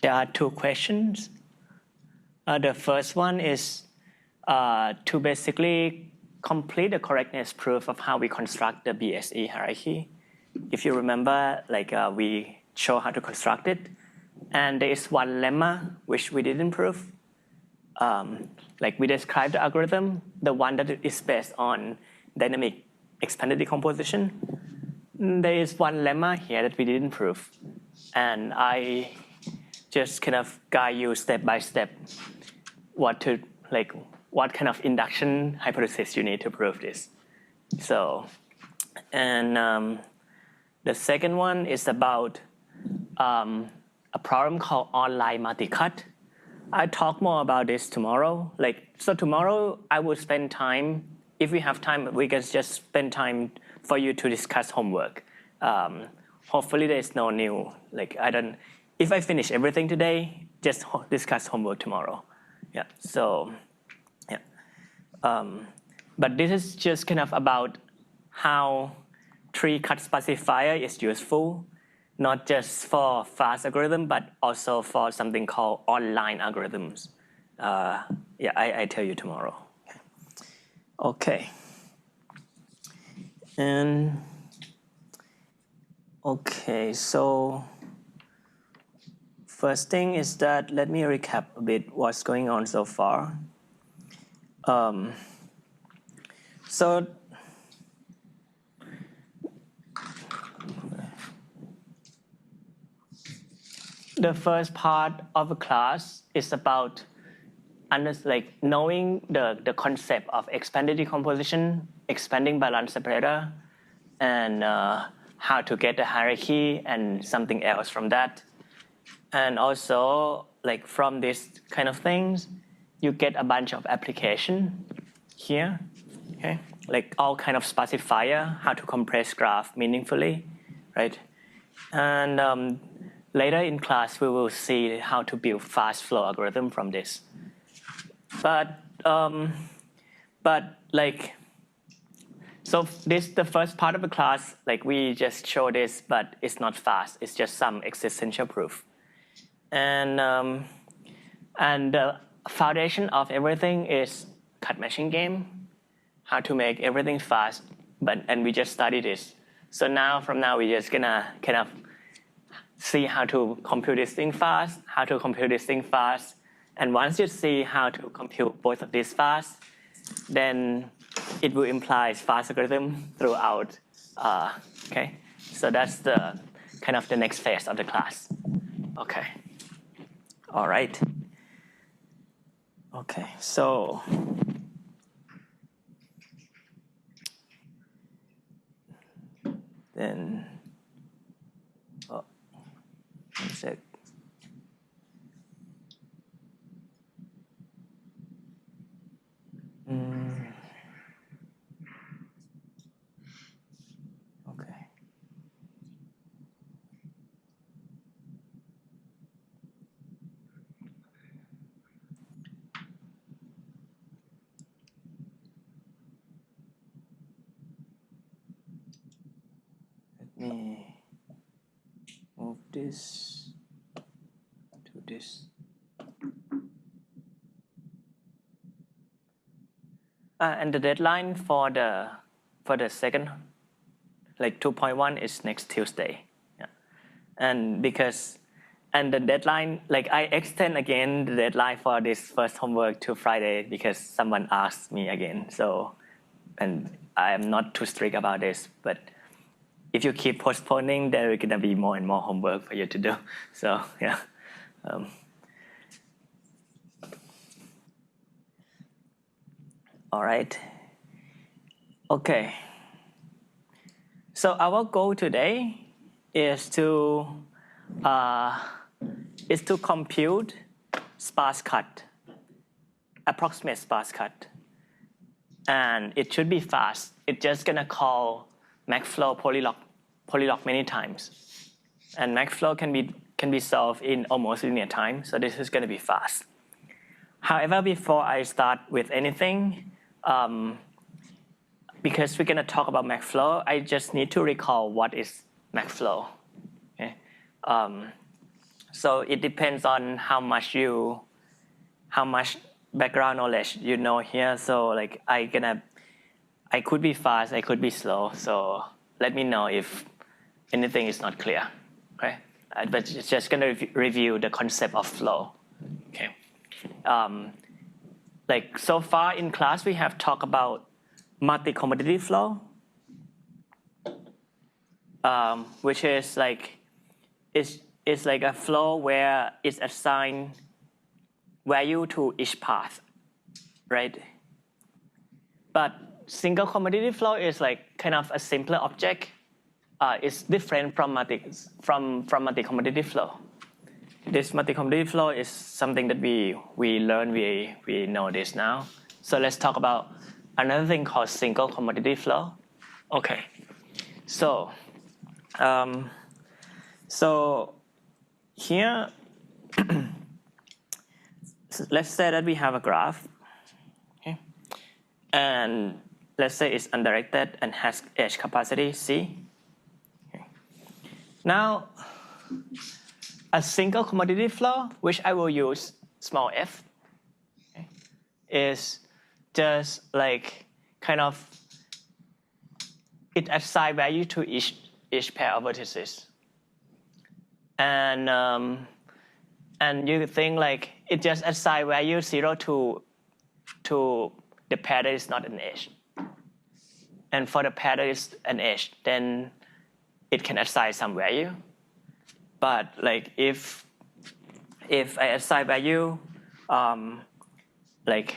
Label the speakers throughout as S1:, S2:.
S1: There are two questions. The first one is to basically complete the correctness proof of how we construct the BSE hierarchy. If you remember, we show how to construct it, and there is one lemma which we didn't prove. We described the algorithm, the one that is based on dynamic expanded decomposition. There is one lemma here that we didn't prove, and I just kind of guide you step by step what kind of induction hypothesis you need to prove this. So, and the second one is about a problem called online multi-cut. I'll talk more about this tomorrow. So tomorrow I will spend time, if we have time, we can just spend time for you to discuss homework. Hopefully there's no new, if I finish everything today, just discuss homework tomorrow. Yeah, so, yeah. But this is just kind of about how tree-cut specifier is useful, not just for fast algorithm, but also for something called online algorithms. I tell you tomorrow. Okay. And okay, so first thing is that let me recap a bit what's going on so far. So the first part of the class is about knowing the concept of expanded decomposition, expanding balance separator, and how to get the hierarchy and something else from that. And also, from this kind of things, you get a bunch of application here, okay? All kind of specifier, how to compress graph meaningfully, right? And later in class, we will see how to build fast flow algorithm from this. So this the first part of the class, we just show this, but it's not fast. It's just some existential proof. And the foundation of everything is cut machine game, how to make everything fast, and we just study this. So from now, we're just gonna kind of see how to compute this thing fast, and once you see how to compute both of these fast, then it will imply fast algorithm throughout. Okay, so that's the kind of the next phase of the class. Okay, all right. Okay, so then, one sec. Okay. Let me move this to this. And the deadline for the second, 2.1 is next Tuesday. Yeah. And the deadline, I extend again the deadline for this first homework to Friday because someone asked me again. So, and I am not too strict about this, but if you keep postponing, there is gonna be more and more homework for you to do. So, yeah. All right. Okay. So our goal today is to compute sparse cut, approximate sparse cut, and it should be fast. It's just gonna call MaxFlow polylog many times, and MaxFlow can be solved in almost linear time. So this is gonna be fast. However, before I start with anything, because we're gonna talk about MaxFlow, I just need to recall what is MaxFlow. Okay? So it depends on how much background knowledge you know here. So like I could be fast, I could be slow. So let me know if anything is not clear. Okay, but it's just gonna review the concept of flow. Okay, like so far in class we have talked about multi-commodity flow, which is like it's like a flow where it's assigned value to each path, right? But single commodity flow is like kind of a simpler object. It's different from multi-commodity flow. This multi-commodity flow is something that we learn, we know this now. So let's talk about another thing called single commodity flow. Okay, so here, let's say that we have a graph, okay, and let's say it's undirected and has edge capacity C. Okay. Now, a single commodity flow, which I will use small f, okay, is just like kind of it assigns value to each pair of vertices, and you think like it just assign value 0 to the pair that is not an edge, and for the pair that is an edge, then it can assign some value. But like if I assign value like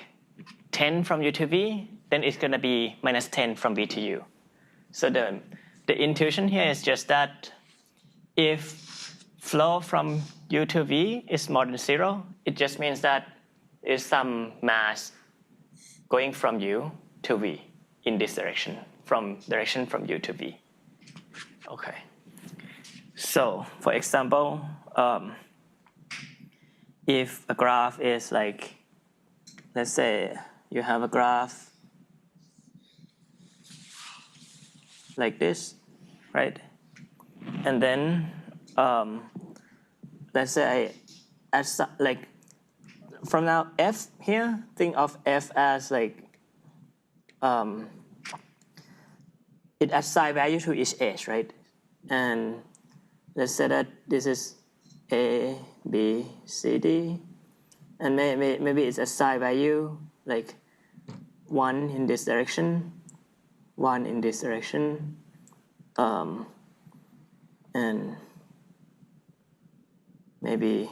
S1: 10 from U to V, then it's gonna be minus 10 from V to U. So the intuition here is just that if flow from U to V is more than 0, it just means that there's some mass going from U to V in this direction, from U to V. Okay. So for example, if a graph is like, let's say you have a graph like this, right? And then let's say like from now f here, think of f as like it assigns value to each edge, right? And let's say that this is A, B, C, D, and maybe it's assigned value like 1 in this direction, 1 in this direction, and maybe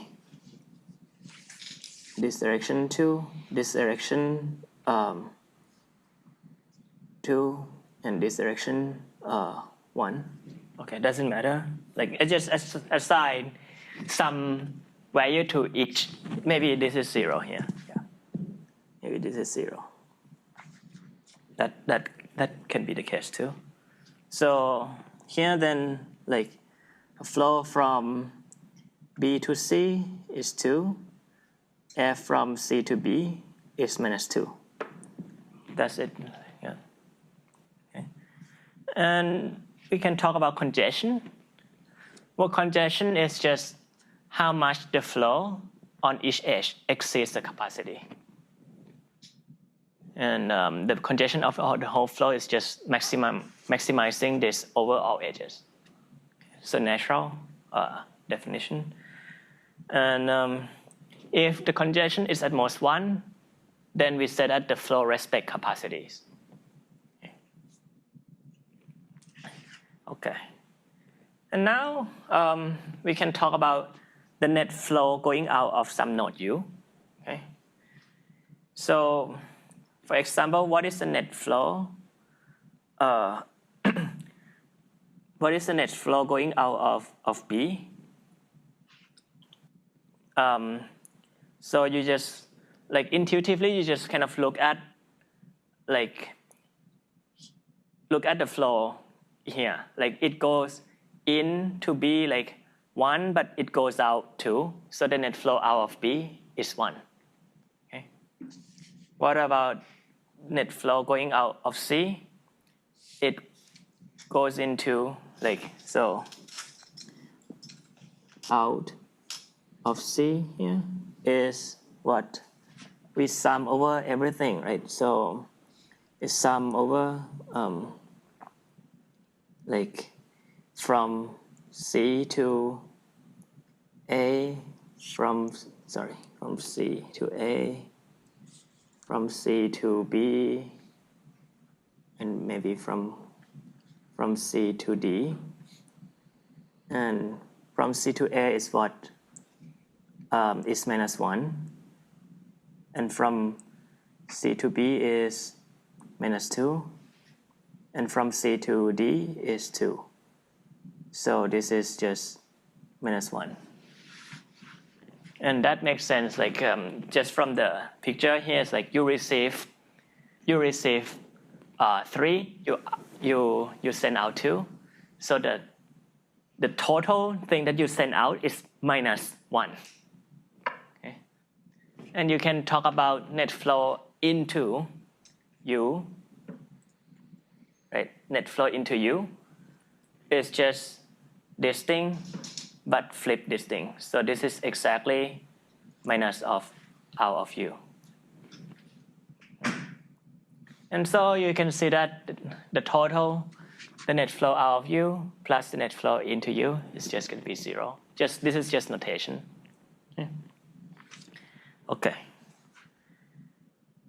S1: this direction 2, this direction 2, and this direction 1. Okay, doesn't matter. Like it just assign some value to each. Maybe this is 0 here. Yeah. Maybe this is 0. That can be the case too. So here then, like a flow from B to C is 2. F from C to B is minus 2. That's it. Yeah. Okay. And we can talk about congestion. Well, congestion is just how much the flow on each edge exceeds the capacity. And the congestion of the whole flow is just maximizing this over all edges. So natural definition. And if the congestion is at most 1, then we say that the flow respects capacities. Okay. And now we can talk about the net flow going out of some node U. Okay. So, for example, what is the net flow? What is the net flow going out of B? So you just like intuitively you just kind of look at the flow here. Like it goes in to B like 1, but it goes out 2. So the net flow out of B is 1. Okay. What about net flow going out of C? It goes into like so out of C here is what? We sum over everything, right? So it's sum over like from C to A, from C to A, from C to B, and maybe from C to D. And from C to A is what? Is -1. And from C to B is -2. And from C to D is 2. So this is just -1. And that makes sense, like just from the picture here, it's like you receive 3, you send out 2. So the total thing that you send out is -1. Okay? And you can talk about net flow into U, right? Net flow into U is just this thing, but flip this thing. So this is exactly minus of out of U. And so you can see that the total, the net flow out of U plus the net flow into U is just going to be 0. This is just notation. Okay.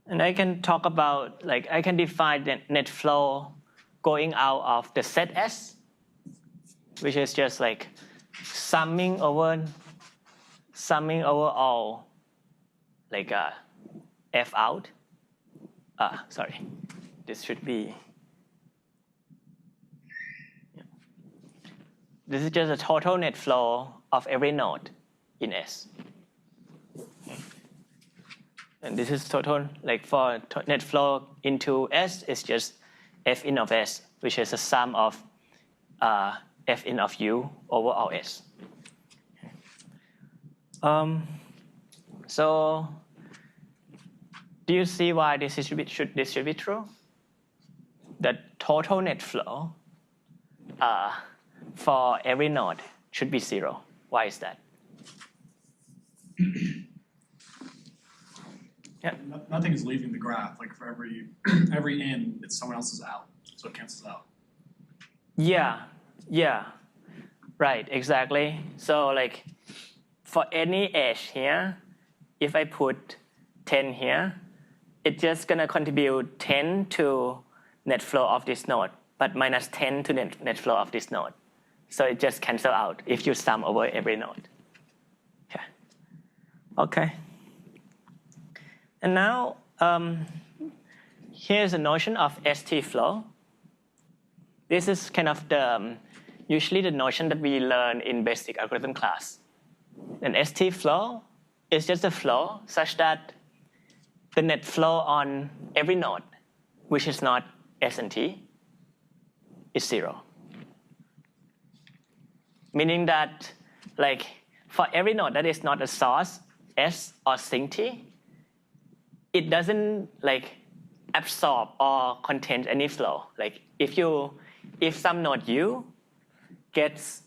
S1: And I can talk about, like, I can define the net flow going out of the set S, which is just like summing over all, like F out. Sorry, this should be. This is just a total net flow of every node in S. And this is total, like for net flow into S, it's just F in of S, which is a sum of F in of U over all S. So do you see why this should be true? The total net flow for every node should be 0. Why is that?
S2: Yeah. Nothing is leaving the graph. Like for every in, it's someone else's out, so it cancels out.
S1: Yeah, right, exactly. So like for any edge here, if I put 10 here, it's just gonna contribute 10 to net flow of this node, but minus 10 to net flow of this node. So it just cancels out if you sum over every node. Yeah. Okay. And now here's a notion of ST flow. This is kind of usually the notion that we learn in basic algorithm class. An ST flow is just a flow such that the net flow on every node, which is not S and T, is 0. Meaning that, like, for every node that is not a source S or sink T, it doesn't like absorb or contain any flow. Like if some node U gets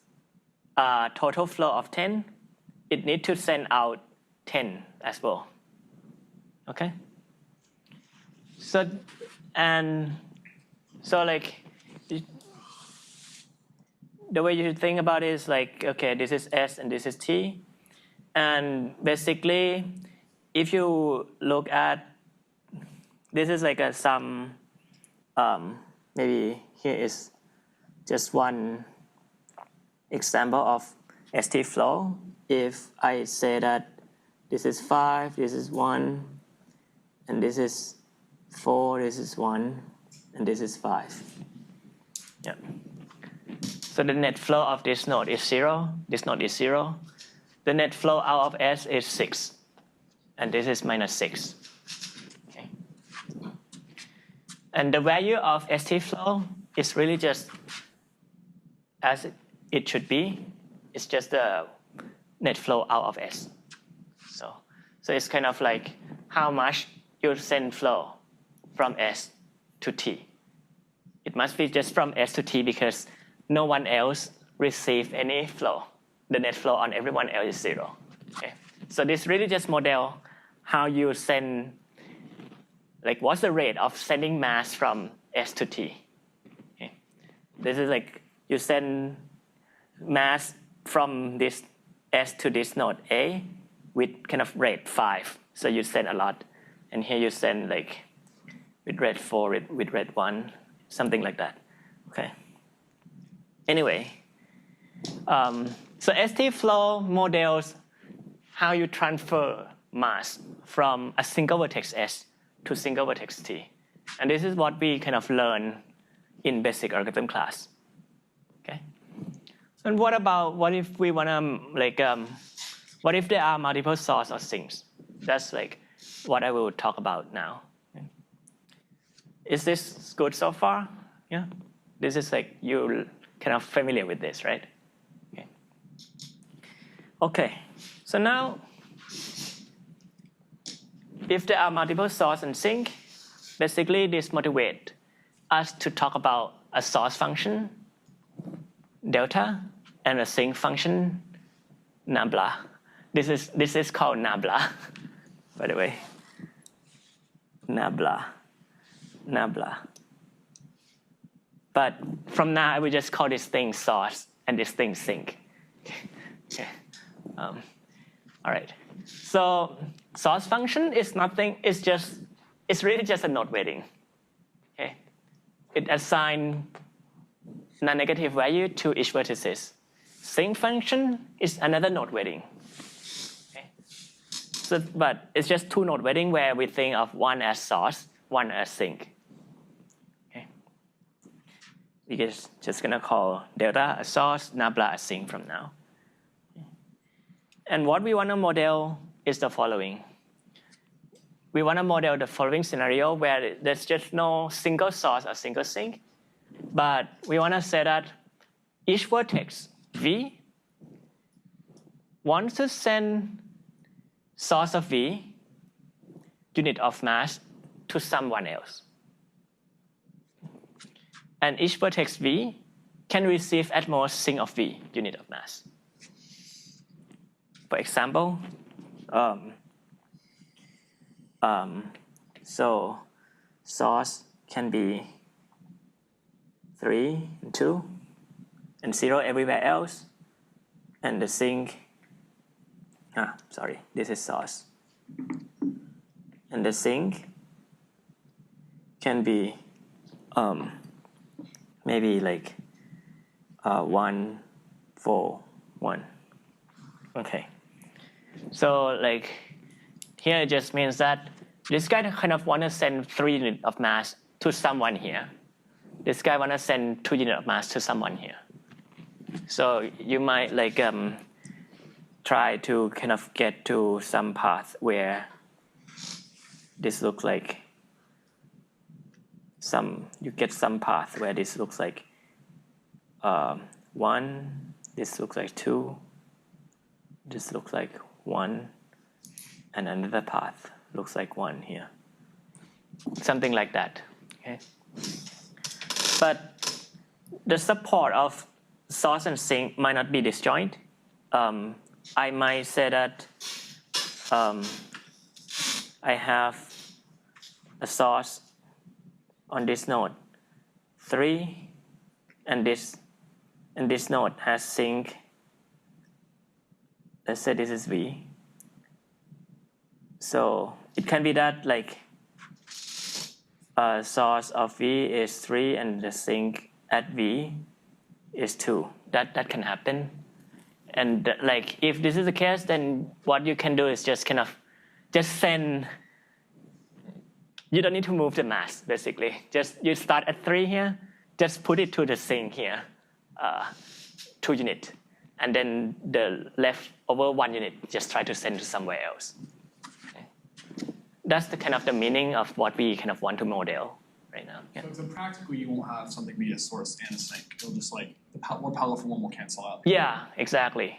S1: a total flow of 10, it needs to send out 10 as well. Okay? So like the way you should think about it is like, okay, this is S and this is T. And basically, if you look at, this is like some, maybe here is just one example of ST flow. If I say that this is 5, this is 1, and this is 4, this is 1, and this is 5. Yeah. So the net flow of this node is 0. This node is 0. The net flow out of S is 6. And this is minus 6. Okay. And the value of ST flow is really just as it should be. It's just the net flow out of S. So it's kind of like how much you send flow from S to T. It must be just from S to T because no one else receives any flow. The net flow on everyone else is 0. Okay. So this really just model how you send, like what's the rate of sending mass from S to T. Okay. This is like you send mass from this S to this node A with kind of rate 5. So you send a lot. And here you send like with rate 4, with rate 1, something like that. Okay. Anyway, so ST-flow models how you transfer mass from a single vertex S to single vertex T. And this is what we kind of learn in basic algorithm class. Okay. And what if we want to what if there are multiple source or sinks? That's like what I will talk about now. Is this good so far? Yeah. This is like you kind of familiar with this, right? Okay. Okay. So now, if there are multiple source and sink, basically this motivates us to talk about a source function, delta, and a sink function, nabla. This is called nabla, by the way. Nabla. But from now, I will just call this thing source and this thing sink. Okay. All right. So source function is nothing. It's really just a node weighting. Okay. It assigns non-negative value to each vertices. Sink function is another node weighting. Okay. So, but it's just two node weighting where we think of one as source, one as sink. Okay. We're just gonna call delta a source, nabla a sink from now. And what we want to model is the following. We want to model the following scenario where there's just no single source or single sink, but we want to say that each vertex V wants to send source of V, unit of mass, to someone else. And each vertex V can receive at most sink of V, unit of mass. For example, so source can be 3 and 2 and 0 everywhere else, and the sink, this is source. And the sink can be maybe like 1, 4, 1. Okay. So like here it just means that this guy kind of want to send 3 units of mass to someone here. This guy want to send 2 units of mass to someone here. So you might like try to kind of get to some path where this looks like you get some path where this looks like 1, this looks like 2, this looks like 1, and another path looks like 1 here. Something like that. Okay. But the support of source and sink might not be disjoint. I might say that I have a source on this node 3, and this node has sink. Let's say this is V. So it can be that like source of V is 3 and the sink at V is 2. That can happen. And like if this is the case, then what you can do is just kind of send. You don't need to move the mass basically. Just you start at 3 here, just put it to the sink here, 2 units. And then the leftover 1 unit, just try to send to somewhere else. Okay. That's the kind of the meaning of what we kind of want to model right now. Yeah.
S2: So practically, you won't have something be a source and a sink. It'll just like the more powerful one will cancel out.
S1: Yeah, exactly.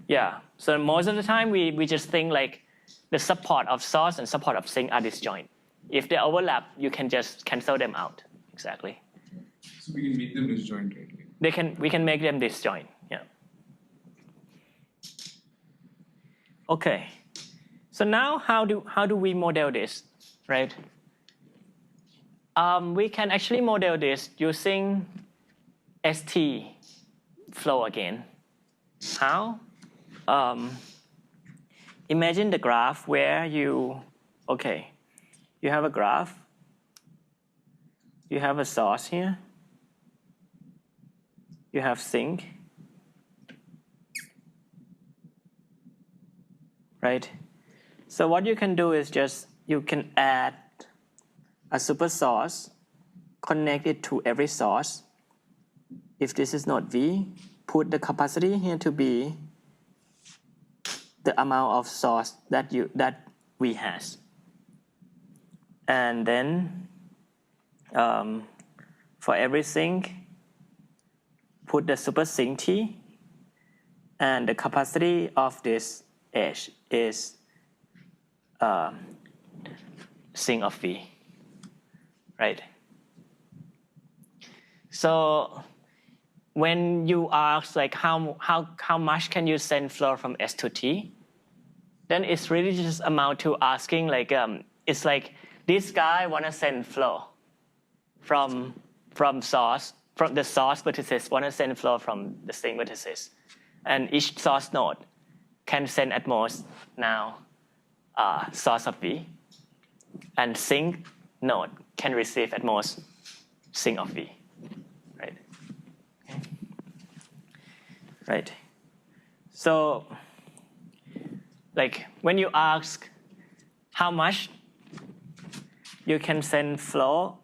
S1: Yeah. So most of the time, we just think like the support of source and support of sink are disjoint. If they overlap, you can just cancel them out. Exactly.
S3: So we can make them disjoint, right?
S1: We can make them disjoint. Yeah. Okay, so now how do we model this, right? We can actually model this using ST flow again. How? Imagine the graph where you have a graph, you have a source here, you have sink, right? So what you can do is just you can add a super source, connect it to every source. If this is node V, put the capacity here to be the amount of source that we has. And then for every sink, put the super sink T, and the capacity of this edge is sink of V, right? So when you ask like how much can you send flow from S to T, then it's really just amount to asking like it's like this guy wanna send flow from the source vertices wanna send flow from the sink vertices, and each source node can send at most now source of V, and sink node can receive at most sink of V, right? Okay. Right. So, like when you ask how much you can send flow,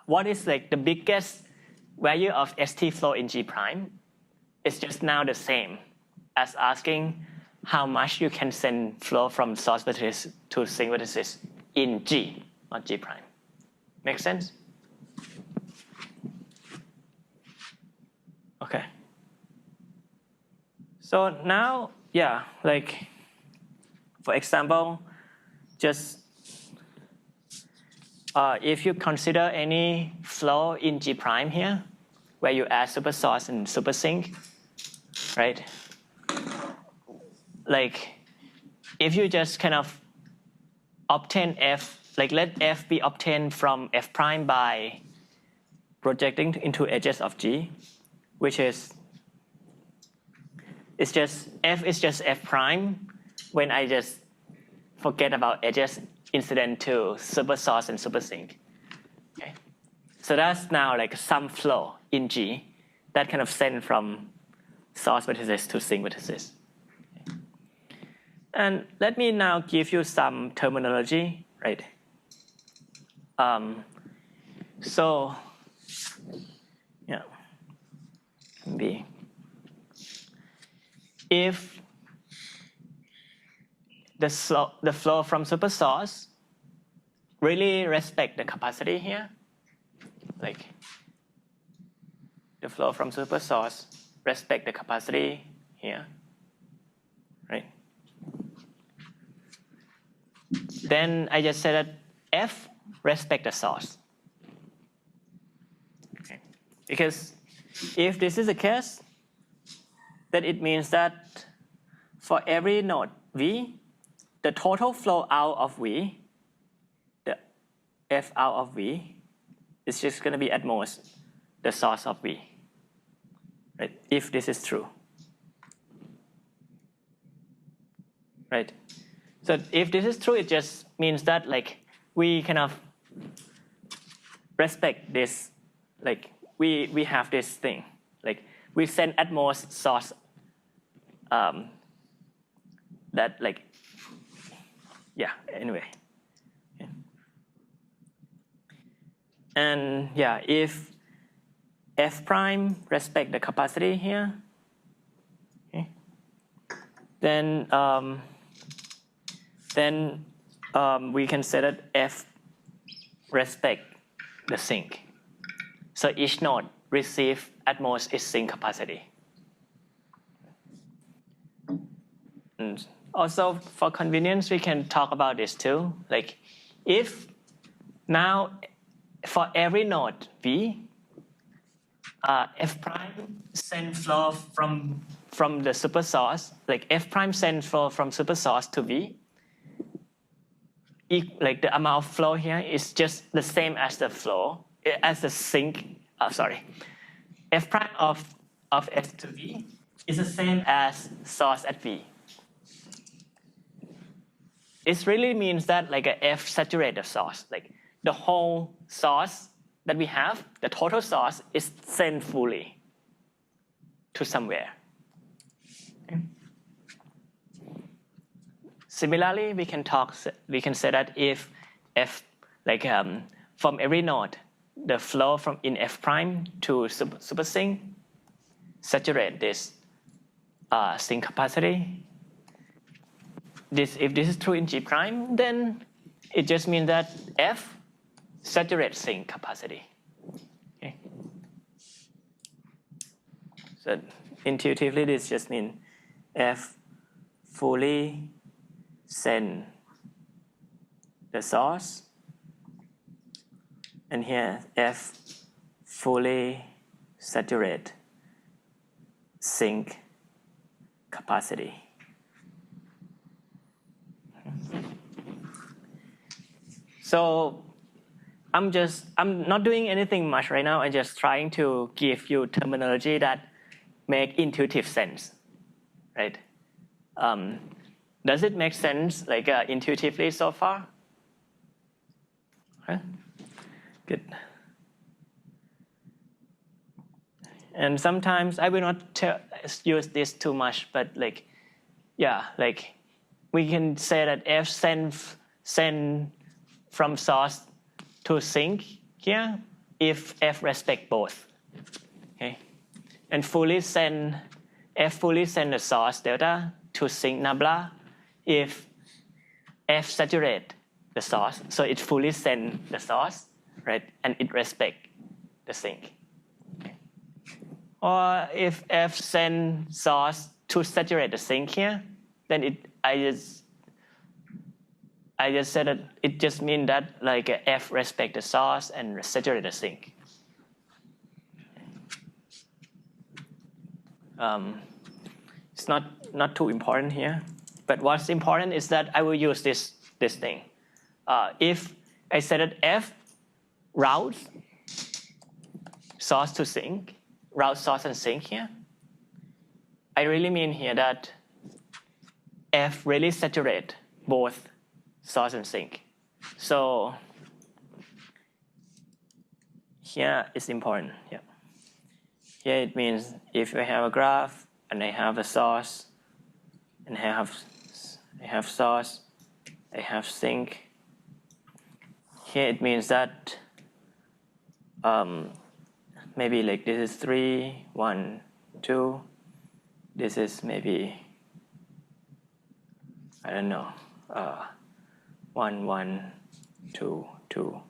S1: what is like the biggest value of ST flow in G prime? It's just now the same as asking how much you can send flow from source vertices to sink vertices in G, not G prime. Make sense? Okay. So now, yeah, like for example, just if you consider any flow in G prime here, where you add super source and super sink, right? Like if you just kind of obtain F, like let F be obtained from F prime by projecting into edges of G, which is F is just F prime when I just forget about edges incident to super source and super sink. Okay, so that's now like some flow in G that kind of send from source vertices to sink vertices. Okay. And let me now give you some terminology, right? So, yeah, B. If the flow from super source really respect the capacity here, like the flow from super source respect the capacity here, right? Then I just said that F respect the source. Okay. Because if this is the case, then it means that for every node V, the total flow out of V, the F out of V, is just going to be at most the source of V, right? If this is true, right? So if this is true, it just means that like we kind of respect this, like we have this thing, like we send at most source that like, yeah, anyway. Okay. And yeah, if F prime respect the capacity here, okay, then we can say that F respect the sink. So each node receive at most its sink capacity. And also for convenience, we can talk about this too. Like if now for every node V, F prime send flow from the super source, like F prime send flow from super source to V, like the amount of flow here is just the same as the flow, as the sink, F prime of S to V is the same as source at V. This really means that like a F saturated source, like the whole source that we have, the total source is sent fully to somewhere. Okay. Similarly, we can say that if F, like from every node, the flow from in F prime to super sink saturate this sink capacity. If this is true in G prime, then it just means that F saturates sink capacity. Okay. So intuitively, this just means F fully send the source, and here F fully saturate sink capacity. So I'm not doing anything much right now. I'm just trying to give you terminology that make intuitive sense, right? Does it make sense like intuitively so far? Okay. Good. And sometimes I will not use this too much, but like, yeah, like we can say that F send from source to sink here if F respect both. Okay, and F fully send the source delta to sink nabla if F saturate the source, so it fully send the source, right, and it respect the sink. Okay. Or if F send source to saturate the sink here, then I just said that it just means that like F respect the source and saturate the sink. It's not too important here, but what's important is that I will use this thing. If I said that F routes source to sink, route source and sink here, I really mean here that F really saturate both source and sink. So here is important. Yeah. Here it means if I have a graph and I have a source and I have source, I have sink. Here it means that maybe like this is 3, 1, 2. This is maybe, I don't know, 1, 1, 2, 2.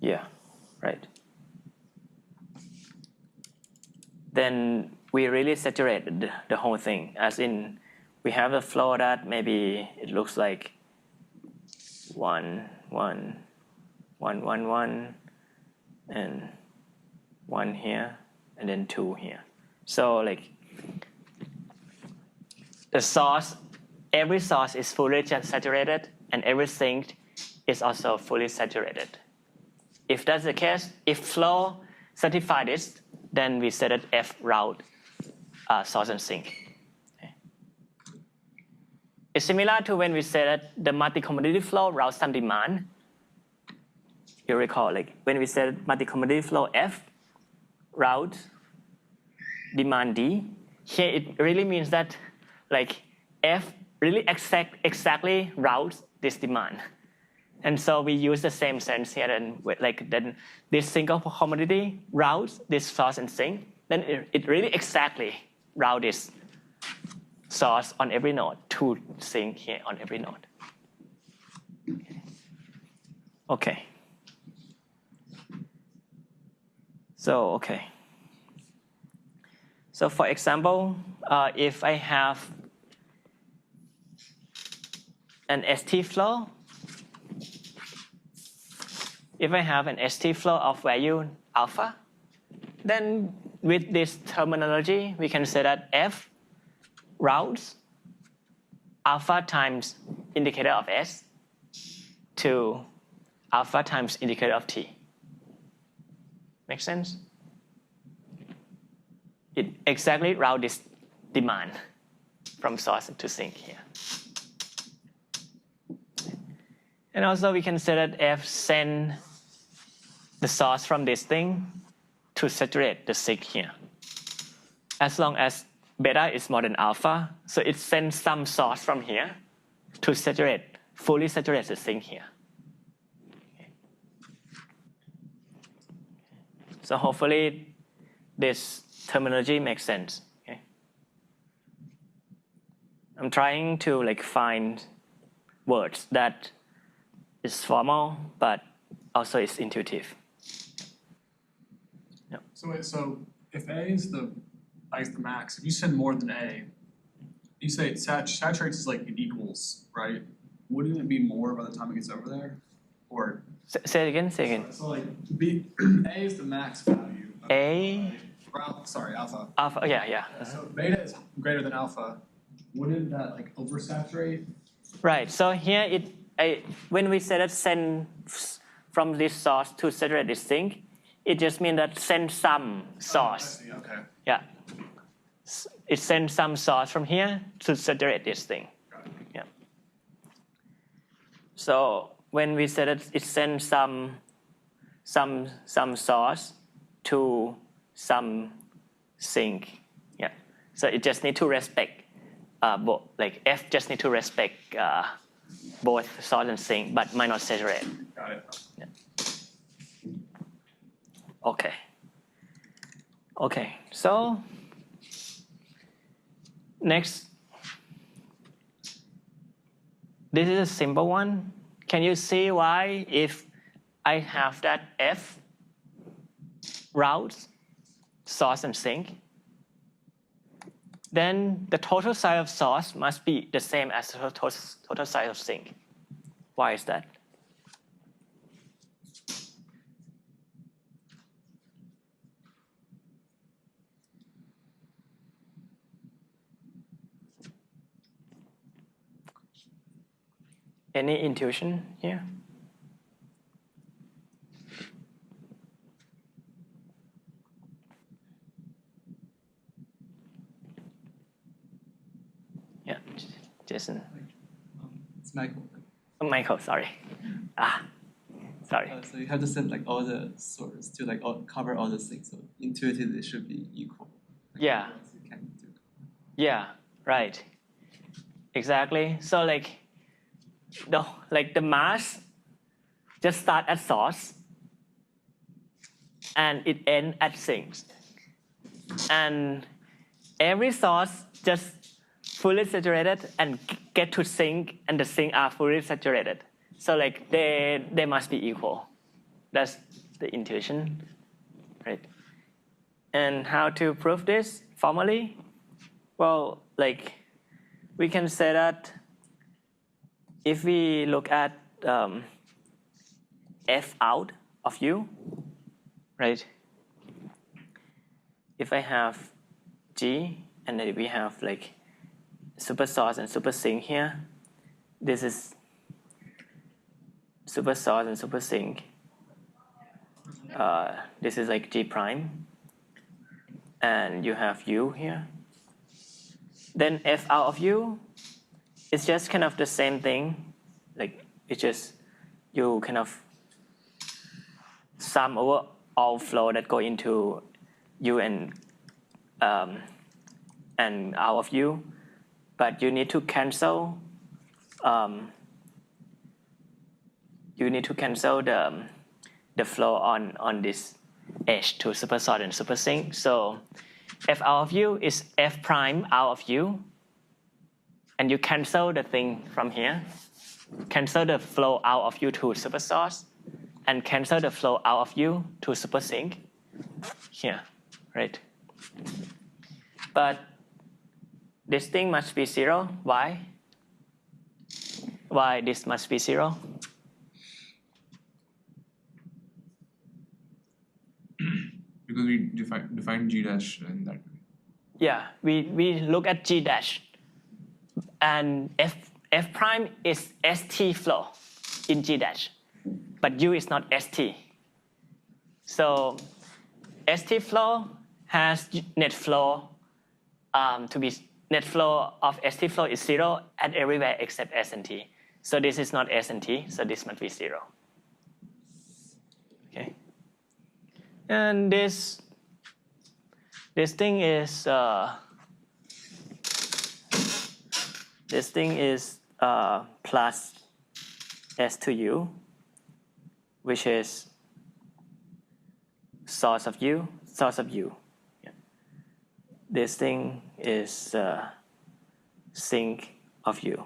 S1: Yeah, right. Then we really saturated the whole thing, as in we have a flow that maybe it looks like 1, 1, 1, 1, 1, and 1 here, and then 2 here. So like the source, every source is fully saturated, and every sink is also fully saturated. If that's the case, if flow satisfies this, then we say that F route source and sink. Okay. It's similar to when we say that the multi-commodity flow routes some demand. You recall, like when we said multi-commodity flow F route demand D, here it really means that like F really exactly routes this demand. And so we use the same sense here, and like then this single commodity routes this source and sink, then it really exactly routes this source on every node to sink here on every node. Okay. So for example, if I have an ST flow, if I have an ST flow of value alpha, then with this terminology, we can say that F routes alpha times indicator of S to alpha times indicator of T. Make sense? It exactly route this demand from source to sink here. And also we can say that F send the source from this thing to saturate the sink here. As long as beta is more than alpha, so it sends some source from here to saturate, fully saturate the sink here. Okay. So hopefully this terminology makes sense. Okay. I'm trying to find words that is formal but also is intuitive. Yep.
S2: So wait, so if A is the max, if you send more than A, you say it saturates as it equals, right? Wouldn't it be more by the time it gets over there? Or
S1: Say it again.
S2: so A is the max value. Alpha.
S1: Alpha, yeah.
S2: So beta is greater than alpha. Wouldn't that oversaturate?
S1: Right. So here when we say that send from this source to saturate this sink, it just means that send some source.
S2: I see, okay.
S1: Yeah. It sends some source from here to saturate this thing.
S2: Got it.
S1: Yeah. So when we say that it sends some source to some sink, yeah. So it just need to respect both. F just need to respect both source and sink, but might not saturate.
S2: Got it.
S1: Yeah. Okay. So next, this is a simple one. Can you see why if I have that F routes source and sink, then the total size of source must be the same as the total size of sink. Why is that? Any intuition here? Yeah, Jason.
S3: It's Michael.
S1: Oh, Michael, sorry. Sorry.
S3: So you have to send all the source to cover all the things. So intuitively it should be equal.
S1: Yeah.
S3: You can do.
S1: Yeah, right. Exactly. So the mass just start at source and it end at sinks. And every source just fully saturated and get to sink, and the sink are fully saturated. So they must be equal. That's the intuition, right? And how to prove this formally? Well, we can say that if we look at F out of U, right? If I have G and then we have super source and super sink here, this is super source and super sink. This is G prime, and you have U here. Then F out of U, it's just kind of the same thing. It's just you kind of sum over all flow that go into U and out of U, but you need to cancel. You need to cancel the flow on this edge to super source and super sink. So F out of U is F prime out of U, and you cancel the thing from here. Cancel the flow out of U to super source, and cancel the flow out of U to super sink here, right? But this thing must be zero. Why? Why this must be zero?
S4: because we define G dash in that way.
S1: Yeah, we look at G dash, and F prime is ST flow in G dash, but U is not ST. So ST flow has net flow net flow of ST flow is 0 at everywhere except S and T. So this is not S and T, so this must be 0. Okay. And this thing is plus S to U, which is source of U. Yeah. This thing is sink of U,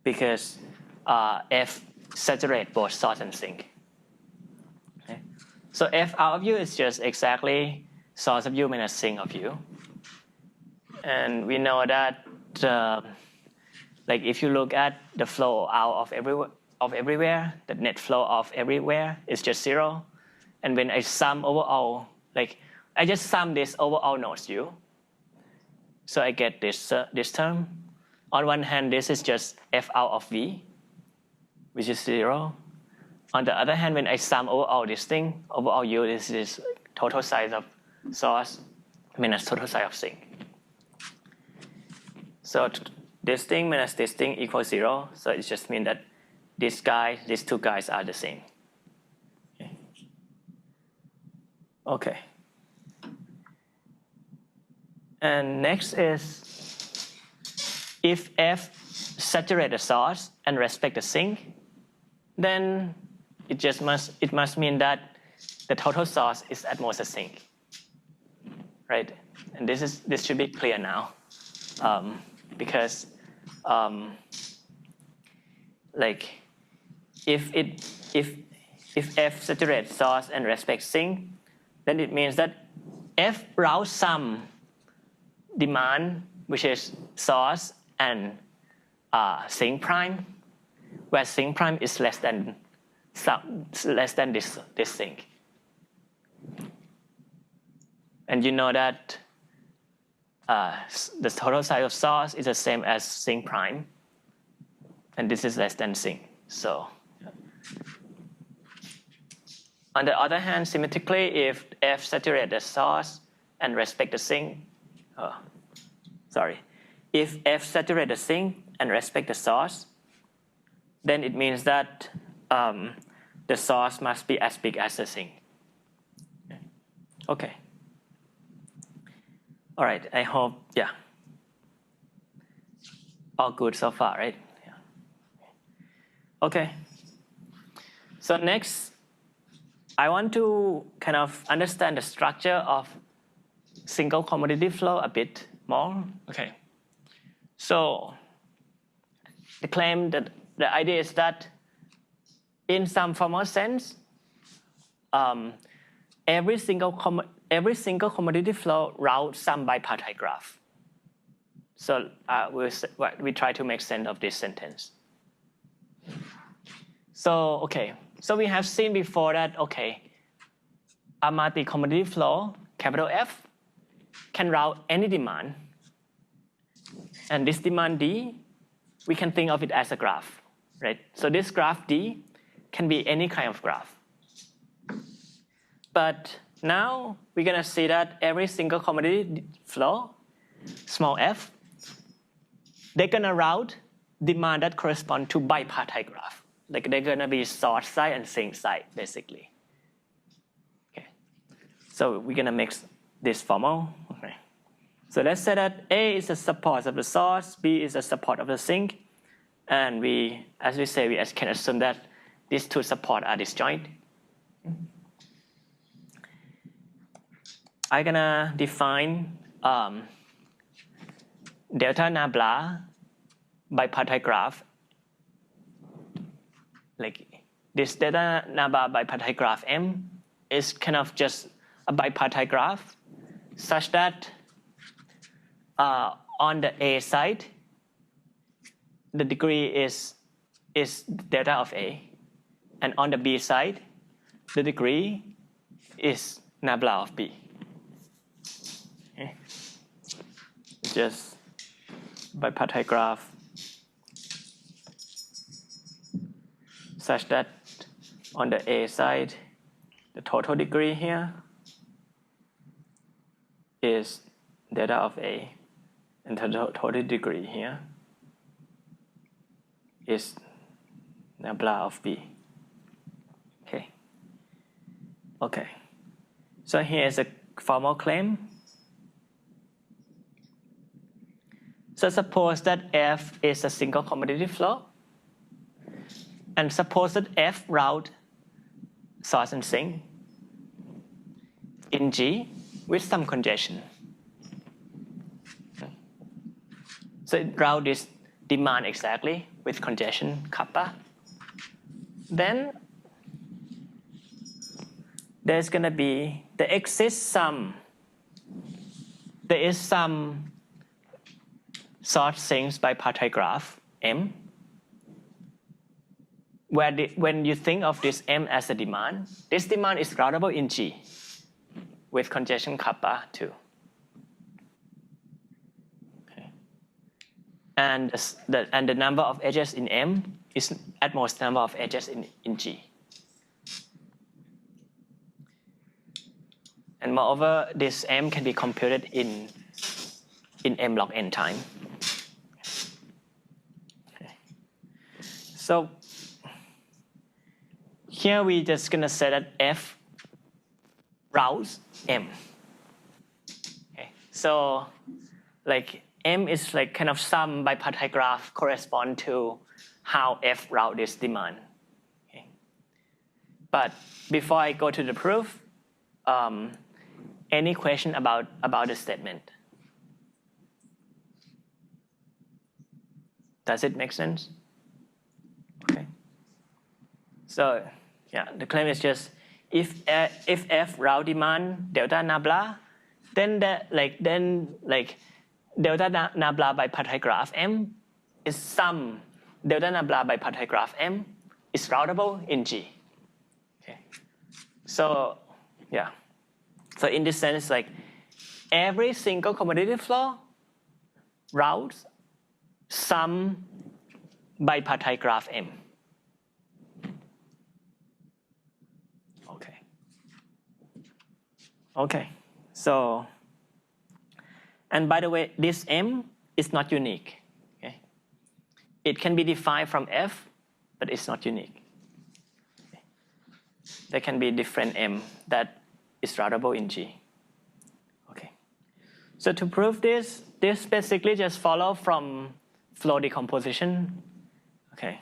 S1: because F saturate both source and sink. Okay. So F out of U is just exactly source of U minus sink of U. And we know that like if you look at the flow out of everywhere, the net flow of everywhere is just 0. And when I sum overall, like I just sum this overall nodes U, so I get this term. On one hand, this is just F out of V, which is 0. On the other hand, when I sum overall this thing, overall U, this is total size of source minus total size of sink. So this thing minus this thing equals 0. So it just means that these two guys are the same. Okay. And next is if F saturate the source and respect the sink, then it must mean that the total source is at most a sink, right? And this should be clear now, because like if F saturates source and respects sink, then it means that F route sum demand, which is source and sink prime, where sink prime is less than this sink. And you know that the total size of source is the same as sink prime, and this is less than sink. So on the other hand, symmetrically, if F saturate the source and respect the sink, if F saturate the sink and respect the source, then it means that the source must be as big as the sink. Okay. All right, I hope, yeah. All good so far, right? Yeah. Okay. So next, I want to kind of understand the structure of single commodity flow a bit more. Okay. So the claim that the idea is that in some formal sense, every single commodity flow routes some bipartite graph. So we try to make sense of this sentence. So okay, so we have seen before that a multi-commodity flow, capital F, can route any demand, and this demand D, we can think of it as a graph, right? So this graph D can be any kind of graph. But now we're gonna see that every single commodity flow, small f, they're gonna route demand that correspond to bipartite graph. Like they're gonna be source side and sink side, basically. Okay. So we're gonna make this formal. Okay. So let's say that A is the support of the source, B is the support of the sink, and we can assume that these two supports are disjoint. I'm gonna define delta nabla bipartite graph. Like this delta nabla bipartite graph M is kind of just a bipartite graph, such that on the A side, the degree is delta of A, and on the B side, the degree is nabla of B. Okay. Just bipartite graph such that on the A side, the total degree here is delta of A, and the total degree here is nabla of B. Okay. So here is a formal claim. So suppose that F is a single commutative flow, and suppose that F route source and sink in G with some congestion. So it route this demand exactly with congestion kappa. Then there's gonna be there is some source sinks bipartite graph M, where when you think of this M as a demand, this demand is routable in G with congestion kappa too. Okay. And the number of edges in M is at most number of edges in G. And moreover, this M can be computed in M log n time. Okay. So here we're just gonna say that F routes M. Okay. So like M is like kind of some bipartite graph correspond to how F route this demand. Okay. But before I go to the proof, any question about the statement? Does it make sense? Okay. So yeah, the claim is just if F route demand delta nabla, then delta nabla bipartite graph M is some delta nabla bipartite graph M is routable in G. Okay. So yeah. So in this sense, like every single commutative flow routes some bipartite graph M. Okay. Okay. So, and by the way, this M is not unique. Okay. It can be defined from F, but it's not unique. Okay. There can be different M that is routable in G. Okay. So to prove this basically just follow from flow decomposition. Okay.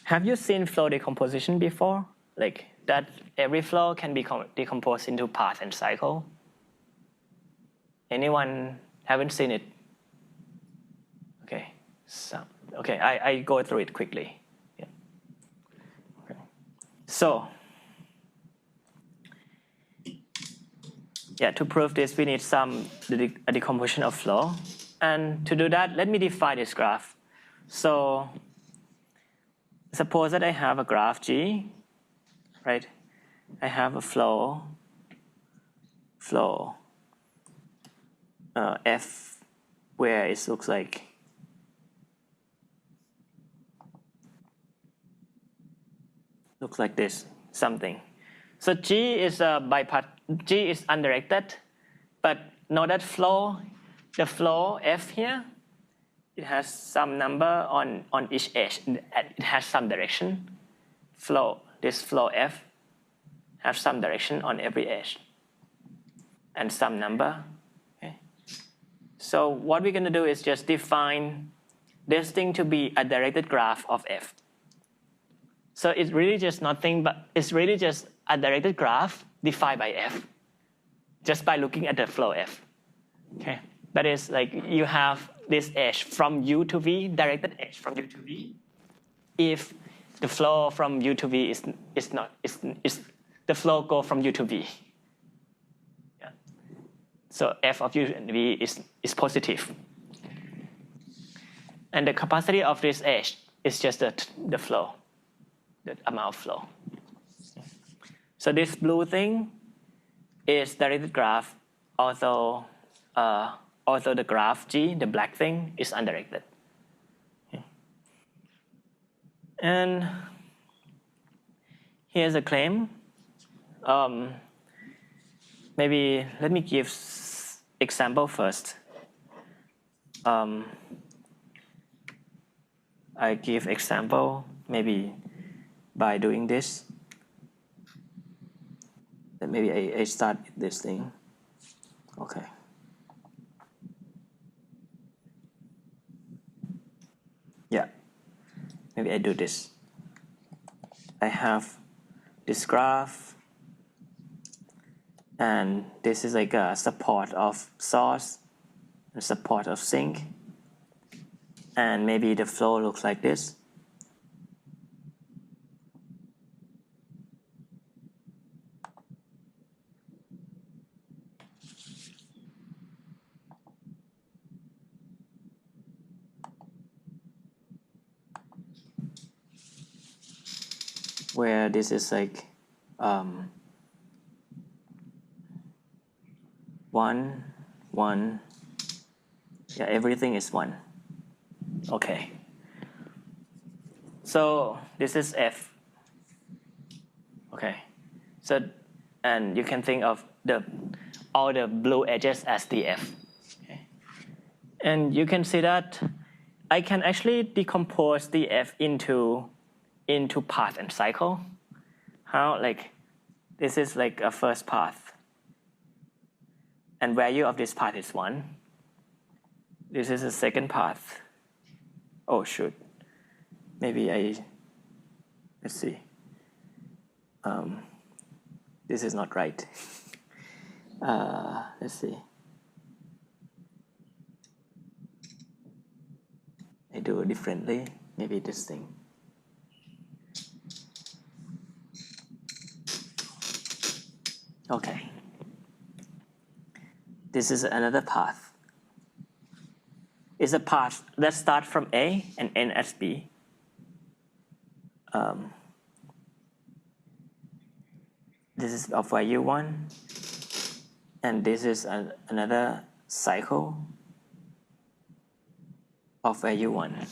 S1: Have you seen flow decomposition before? Like that every flow can be decomposed into path and cycle? Anyone haven't seen it? Okay. So, okay, I go through it quickly. So, yeah, to prove this, we need a decomposition of flow. And to do that, let me define this graph. So, suppose that I have a graph G, right? I have a flow F where it looks like this, something. So G is G is undirected, but know that the flow F here, it has some number on each edge. It has some direction. This flow F has some direction on every edge, and some number. Okay. So what we're going to do is just define this thing to be a directed graph of F. So it's really just nothing, but it's really just a directed graph defined by F, just by looking at the flow F. Okay, that is like you have this edge from U to V, directed edge from U to V. If the flow from U to V is the flow go from U to V. Yeah. So F of U and V is positive, and the capacity of this edge is just the flow. the amount of flow. So this blue thing is directed graph, although the graph G, the black thing, is undirected. Okay. And here's a claim. Maybe let me give example first. I give example maybe by doing this. Then maybe I start with this thing. Okay. Yeah. Maybe I do this. I have this graph, and this is like a support of source and support of sink. And maybe the flow looks like this. Where this is like 1, 1. Yeah, everything is 1. Okay. So this is F. Okay. So, and you can think of all the blue edges as the F. Okay. And you can see that I can actually decompose the F into path and cycle. How? Like this is like a first path, and value of this path is 1. This is a second path. Oh shoot, maybe let's see. This is not right. Let's see. I do it differently. Maybe this thing. Okay. This is another path. It's a path that starts from A and ends at B. This is of value 1. And this is another cycle of value 1.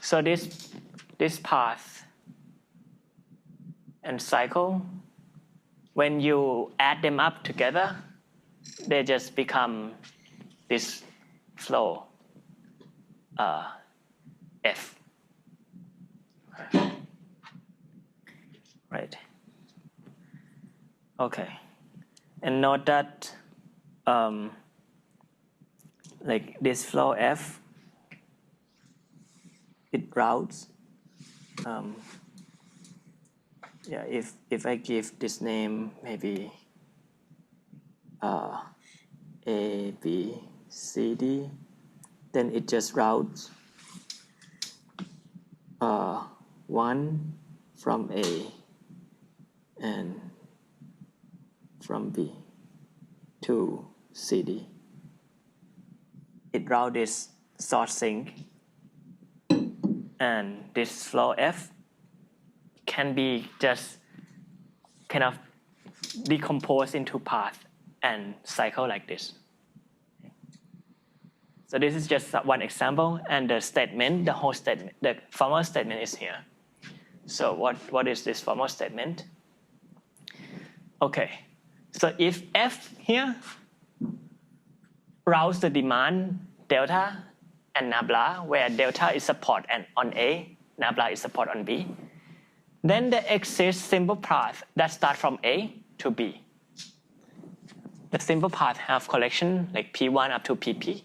S1: So this path and cycle, when you add them up together, they just become this flow F. Right. Okay. And note that like this flow F, it routes. Yeah, if I give this name maybe A, B, C, D, then it just routes 1 from A and from B to CD. It routes this source sink, and this flow F can be just kind of decomposed into path and cycle like this. So this is just one example, and the statement, the whole statement, the formal statement is here. So what is this formal statement? Okay, so if F here routes the demand delta and nabla, where delta is support and on A, nabla is support on B, then there exists simple path that start from A to B. The simple path have collection like P1 up to PP.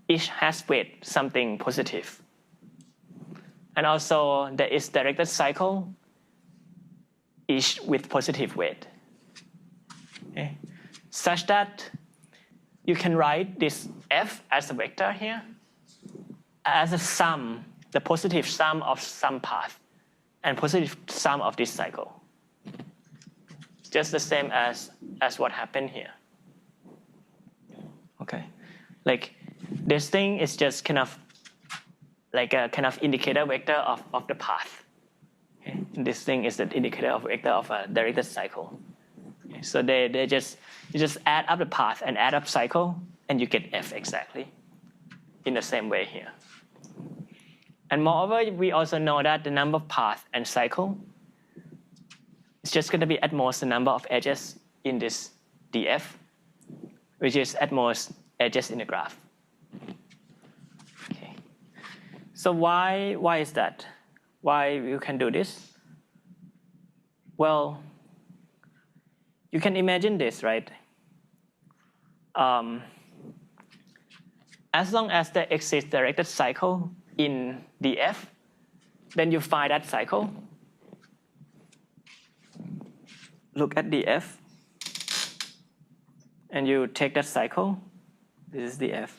S1: Each has weight something positive. And also there is directed cycle, each with positive weight. Okay. Such that you can write this F as a vector here as a sum, the positive sum of some path and positive sum of this cycle. It's just the same as what happened here. Okay. Like this thing is just kind of like a kind of indicator vector of the path. Okay? This thing is the indicator of vector of a directed cycle. Okay? So you just add up the path and add up cycle, and you get f exactly in the same way here. And moreover, we also know that the number of path and cycle is just going to be at most the number of edges in this df, which is at most edges in the graph. Okay. So why is that? Why you can do this? Well, you can imagine this, right? As long as there exists directed cycle in df, then you find that cycle. Look at df, and you take that cycle. This is df.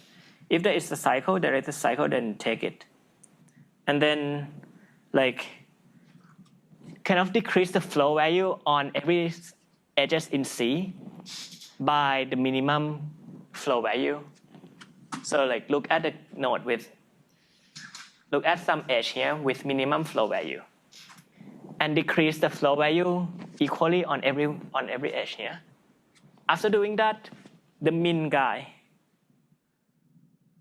S1: If there is a cycle, directed cycle, then take it. And then, like, kind of decrease the flow value on every edges in C by the minimum flow value. So, like, look at the node look at some edge here with minimum flow value, and decrease the flow value equally on every edge here. After doing that, the min guy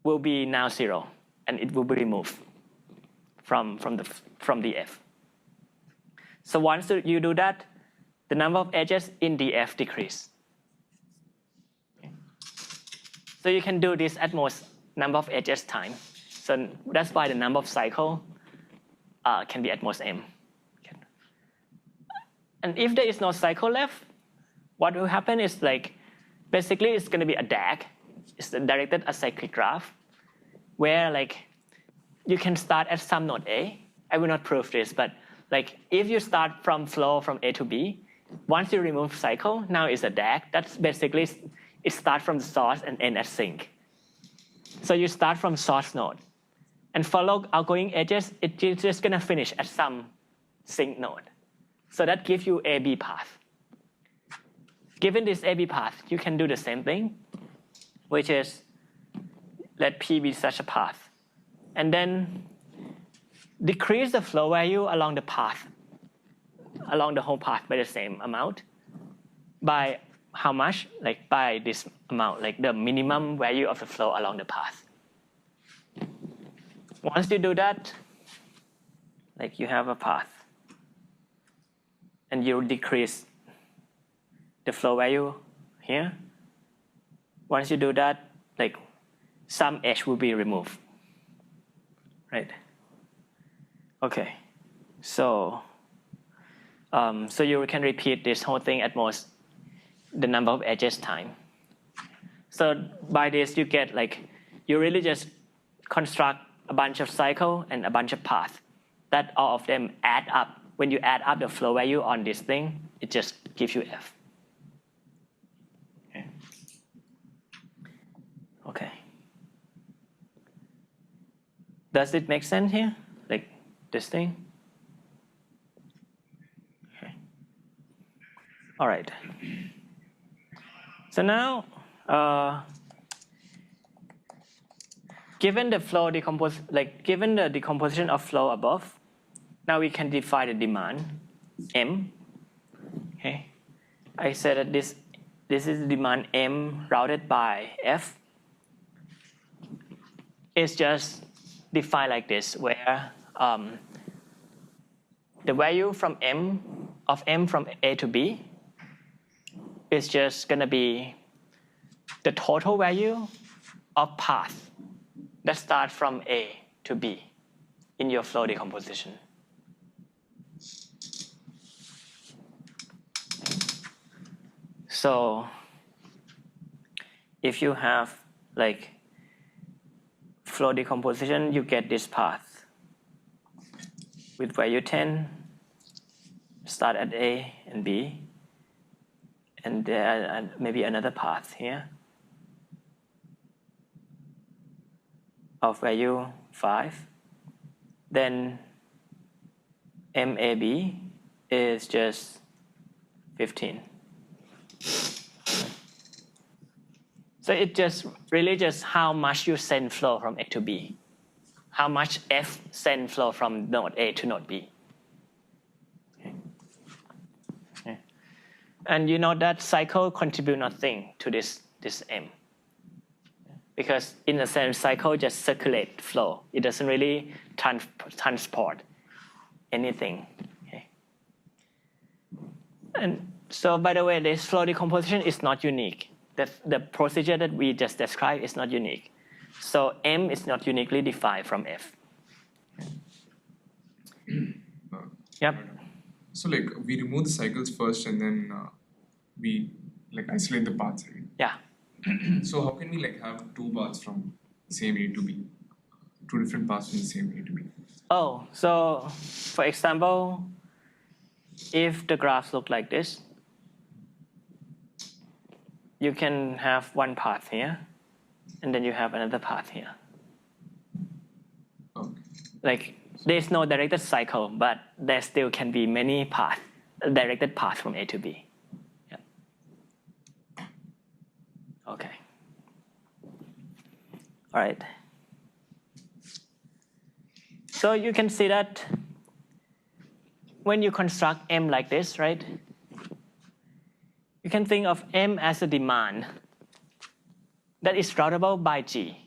S1: will be now 0, and it will be removed from df. So once you do that, the number of edges in df decrease. Okay. So you can do this at most number of edges time. So that's why the number of cycle can be at most m. Okay. And if there is no cycle left, what will happen is, like, basically it's going to be a DAG. It's a directed acyclic graph, where, like, you can start at some node A. I will not prove this, but, like, if you start from flow from A to B, once you remove cycle, now it's a DAG. That's basically, it starts from the source and end at sink. So you start from source node, and follow outgoing edges, it's just going to finish at some sink node. So that gives you AB path. Given this AB path, you can do the same thing, which is let P be such a path. And then decrease the flow value along the path, along the whole path by the same amount. By how much? Like, by this amount, like the minimum value of the flow along the path. Once you do that, like, you have a path, and you decrease the flow value here. Once you do that, like, some edge will be removed, right? Okay, so you can repeat this whole thing at most the number of edges time. So by this, you get, like, you really just construct a bunch of cycle and a bunch of paths that all of them add up. When you add up the flow value on this thing, it just gives you f. Okay. Does it make sense here? Like, this thing? Okay. All right. So now, given the flow given the decomposition of flow above, now we can define the demand M. Okay. I said that this is the demand M routed by F. It's just defined like this, where the value from M from A to B is just going to be the total value of path that start from A to B in your flow decomposition. So if you have, like, flow decomposition, you get this path with value 10, start at A and B, and there maybe another path here of value 5. Then MAB is just 15. So it just really just how much you send flow from A to B, how much F send flow from node A to node B. Okay. And you know that cycle contribute nothing to this M. Because in a sense, cycle just circulate flow. It doesn't really transport anything. Okay. And so, by the way, this flow decomposition is not unique. The procedure that we just described is not unique. So M is not uniquely defined from F. Yep.
S4: So like we remove the cycles first and then we like isolate the paths, right?
S1: Yeah.
S4: So how can we like have two paths from the same A to B? Two different paths from the same A to B?
S1: Oh, so for example, if the graphs look like this, you can have one path here, and then you have another path here.
S4: Okay.
S1: Like there's no directed cycle, but there still can be many paths, directed paths from A to B. Yeah. Okay. All right. So you can see that when you construct M like this, right? You can think of M as a demand that is routable by G.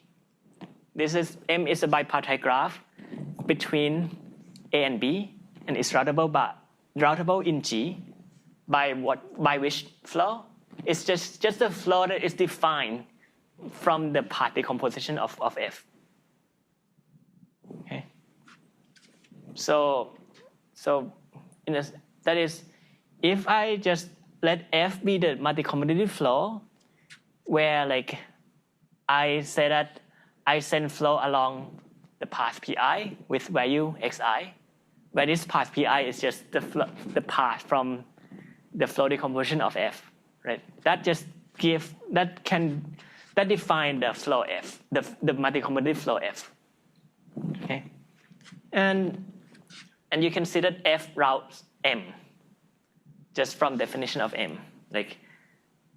S1: M is a bipartite graph between A and B, and it's routable in G by which flow? It's just the flow that is defined from the path decomposition of F. Okay. So that is, if I just let F be the multi-commutative flow, where like I say that I send flow along the path Pi with value Xi, where this path Pi is just the path from the flow decomposition of F, right? That define the flow F, the multi-commutative flow F. Okay, and you can see that F routes M, just from definition of M. Like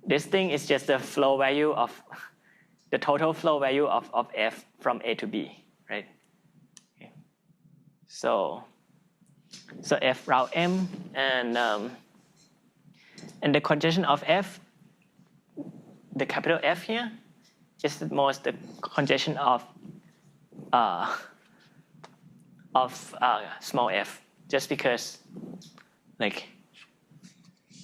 S1: this thing is just the flow value of the total flow value of F from A to B, right? Okay. So F route M, and the congestion of F, the capital F here, is the most the congestion of small f, just because like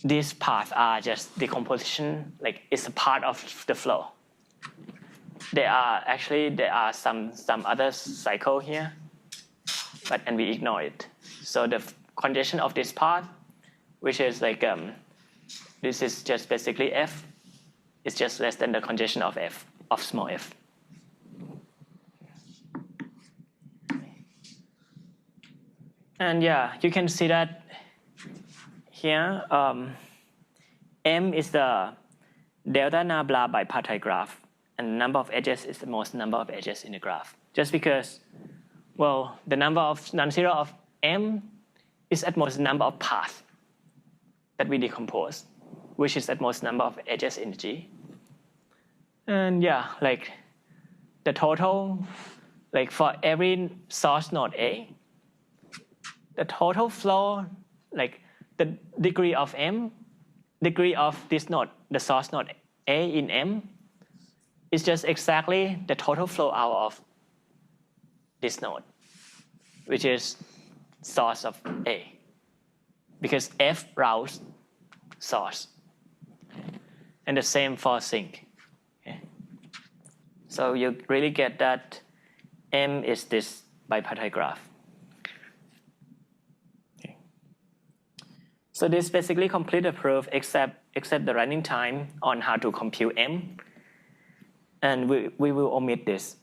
S1: these paths are just decomposition, like it's a part of the flow. There are some other cycle here, and we ignore it. So the congestion of this path, which is like this is just basically f, is just less than the congestion of f of small f. And yeah, you can see that here, M is the delta nabla bipartite graph, and the number of edges is the most number of edges in the graph. Just because, well, the number of non-zero of M is at most number of paths that we decompose, which is at most number of edges in G. And yeah, like the total, like for every source node A, the total flow, like the degree of M, degree of this node, the source node A in M, is just exactly the total flow out of this node, which is source of A, because F routes source. And the same for sink. Okay. So you really get that M is this bipartite graph. Okay. So this basically complete the proof except the running time on how to compute M. And we will omit this.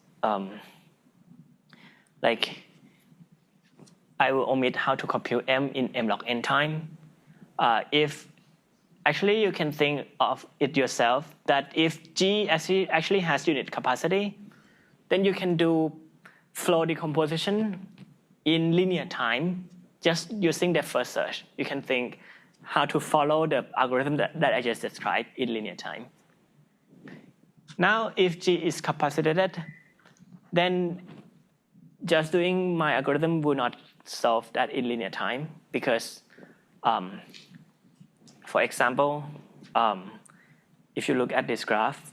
S1: Like I will omit how to compute M in M log n time. If actually you can think of it yourself that if G actually has unit capacity, then you can do flow decomposition in linear time just using the first search. You can think how to follow the algorithm that I just described in linear time. Now, if G is capacitated, then just doing my algorithm will not solve that in linear time because, for example, if you look at this graph,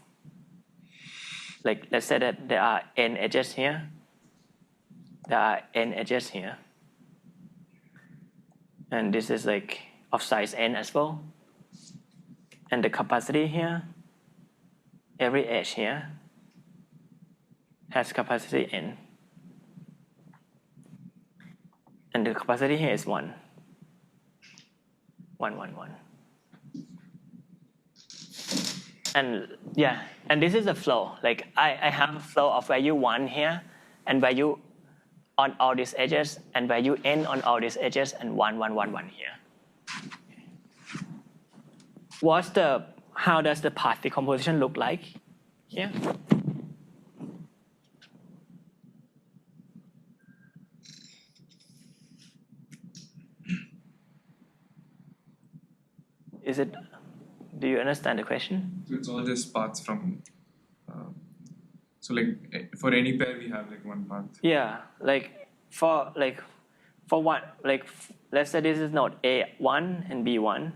S1: like let's say that there are n edges here, there are n edges here, and this is like of size n as well, and the capacity here, every edge here has capacity n, and the capacity here is 1. And yeah, and this is a flow. Like I have a flow of value 1 here, and value on all these edges, and value n on all these edges, and 1 here. How does the path decomposition look like here? Do you understand the question?
S4: So it's all just paths from. So like for any pair we have like one path.
S1: Yeah, for one, let's say this is node A1 and B1.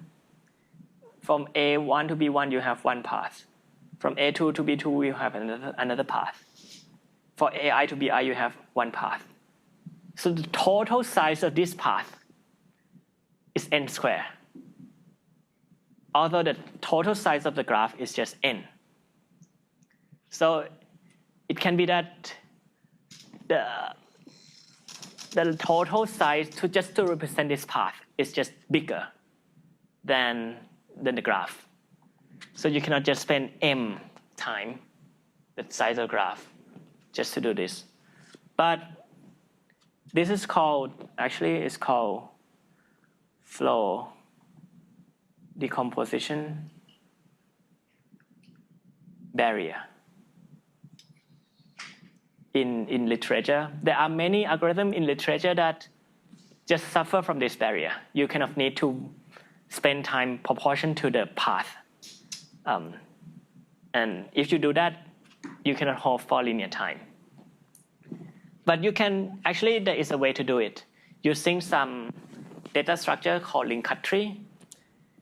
S1: From A1 to B1 you have one path. From A2 to B2 you have another path. For AI to BI you have one path. So the total size of this path is n squared. Although the total size of the graph is just n. So it can be that the total size to represent this path is just bigger than the graph. So you cannot just spend m time the size of the graph just to do this. But this is called flow decomposition barrier. In literature, there are many algorithms in literature that just suffer from this barrier. You kind of need to spend time proportion to the path. And if you do that, you cannot hold for linear time. But you can, actually there is a way to do it. Using some data structure called link-cut tree.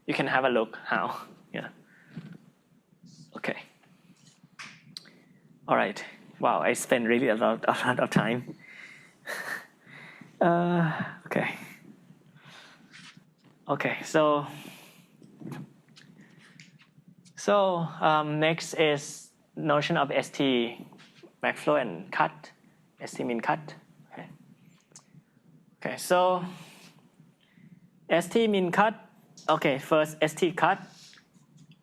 S1: You can have a look how, yeah. Okay. All right. Wow, I spent really a lot of time. Okay. Okay, so next is notion of ST maxflow and cut, ST min cut. Okay, so ST min cut. Okay, first ST cut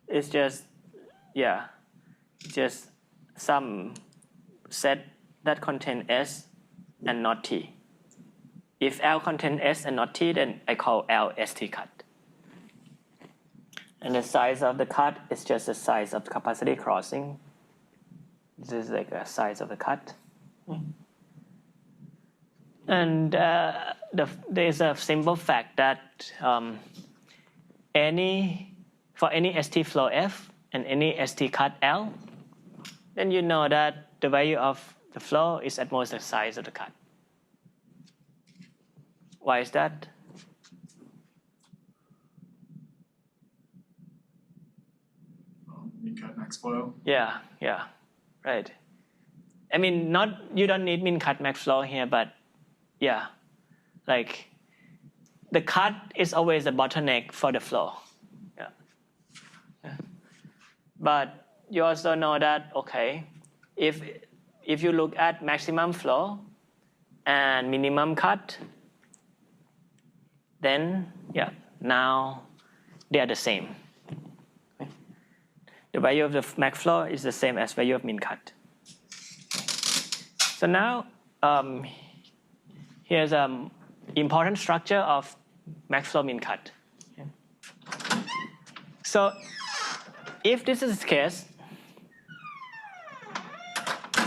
S1: is just some set that contain S and not T. If L contains S and not T, then I call L ST cut. And the size of the cut is just the size of the capacity crossing. This is like a size of the cut. And there is a simple fact that for any ST flow F and any ST cut L, then you know that the value of the flow is at most the size of the cut. Why is that?
S2: Min cut max flow.
S1: Yeah, right. I mean, you don't need min cut max flow here, but yeah, like the cut is always a bottleneck for the flow. Yeah. But you also know that, okay, if you look at maximum flow and minimum cut, then now they are the same. Okay. The value of the max flow is the same as value of min cut. So now here's an important structure of max flow min cut. Okay. So if this is the case,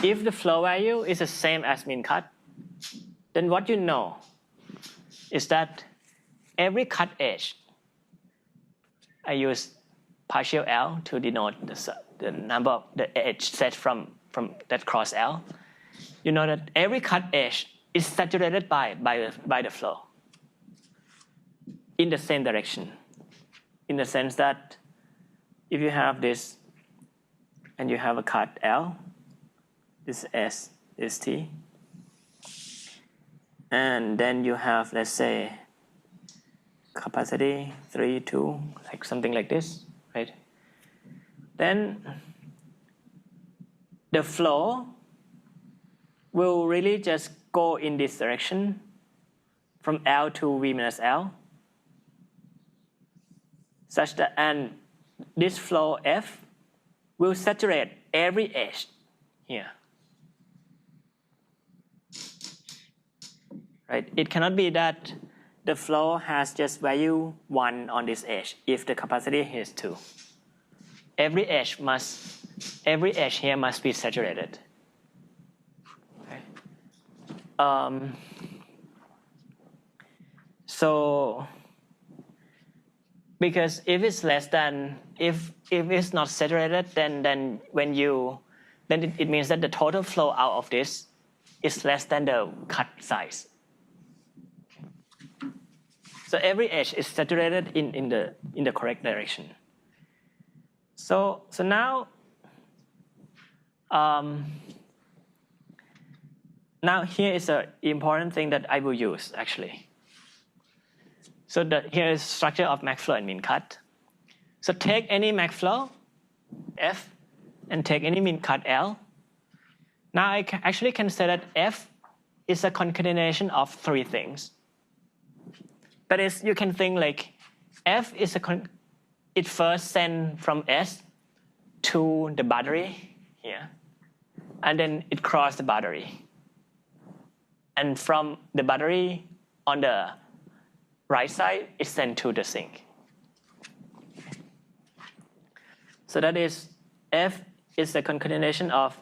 S1: if the flow value is the same as min cut, then what you know is that every cut edge, I use partial L to denote the number of the edge set from that cross L. you know that every cut edge is saturated by the flow in the same direction. In the sense that if you have this and you have a cut L, this S, this T, and then you have, let's say, capacity 3, 2, like something like this, right? Then the flow will really just go in this direction from L to V minus L, such that, and this flow F will saturate every edge here. Right? It cannot be that the flow has just value 1 on this edge if the capacity is 2. Every edge here must be saturated. Okay. So because if it's less than, if it's not saturated, then it means that the total flow out of this is less than the cut size. So every edge is saturated in the correct direction. So now here is an important thing that I will use actually. So here is structure of max flow and mean cut. So take any max flow F and take any mean cut L. Now I actually can say that F is a concatenation of 3 things. That is, you can think like F is it first sends from S to the battery here, and then it crosses the battery. And from the battery on the right side, it's sent to the sink. So that is, F is a concatenation of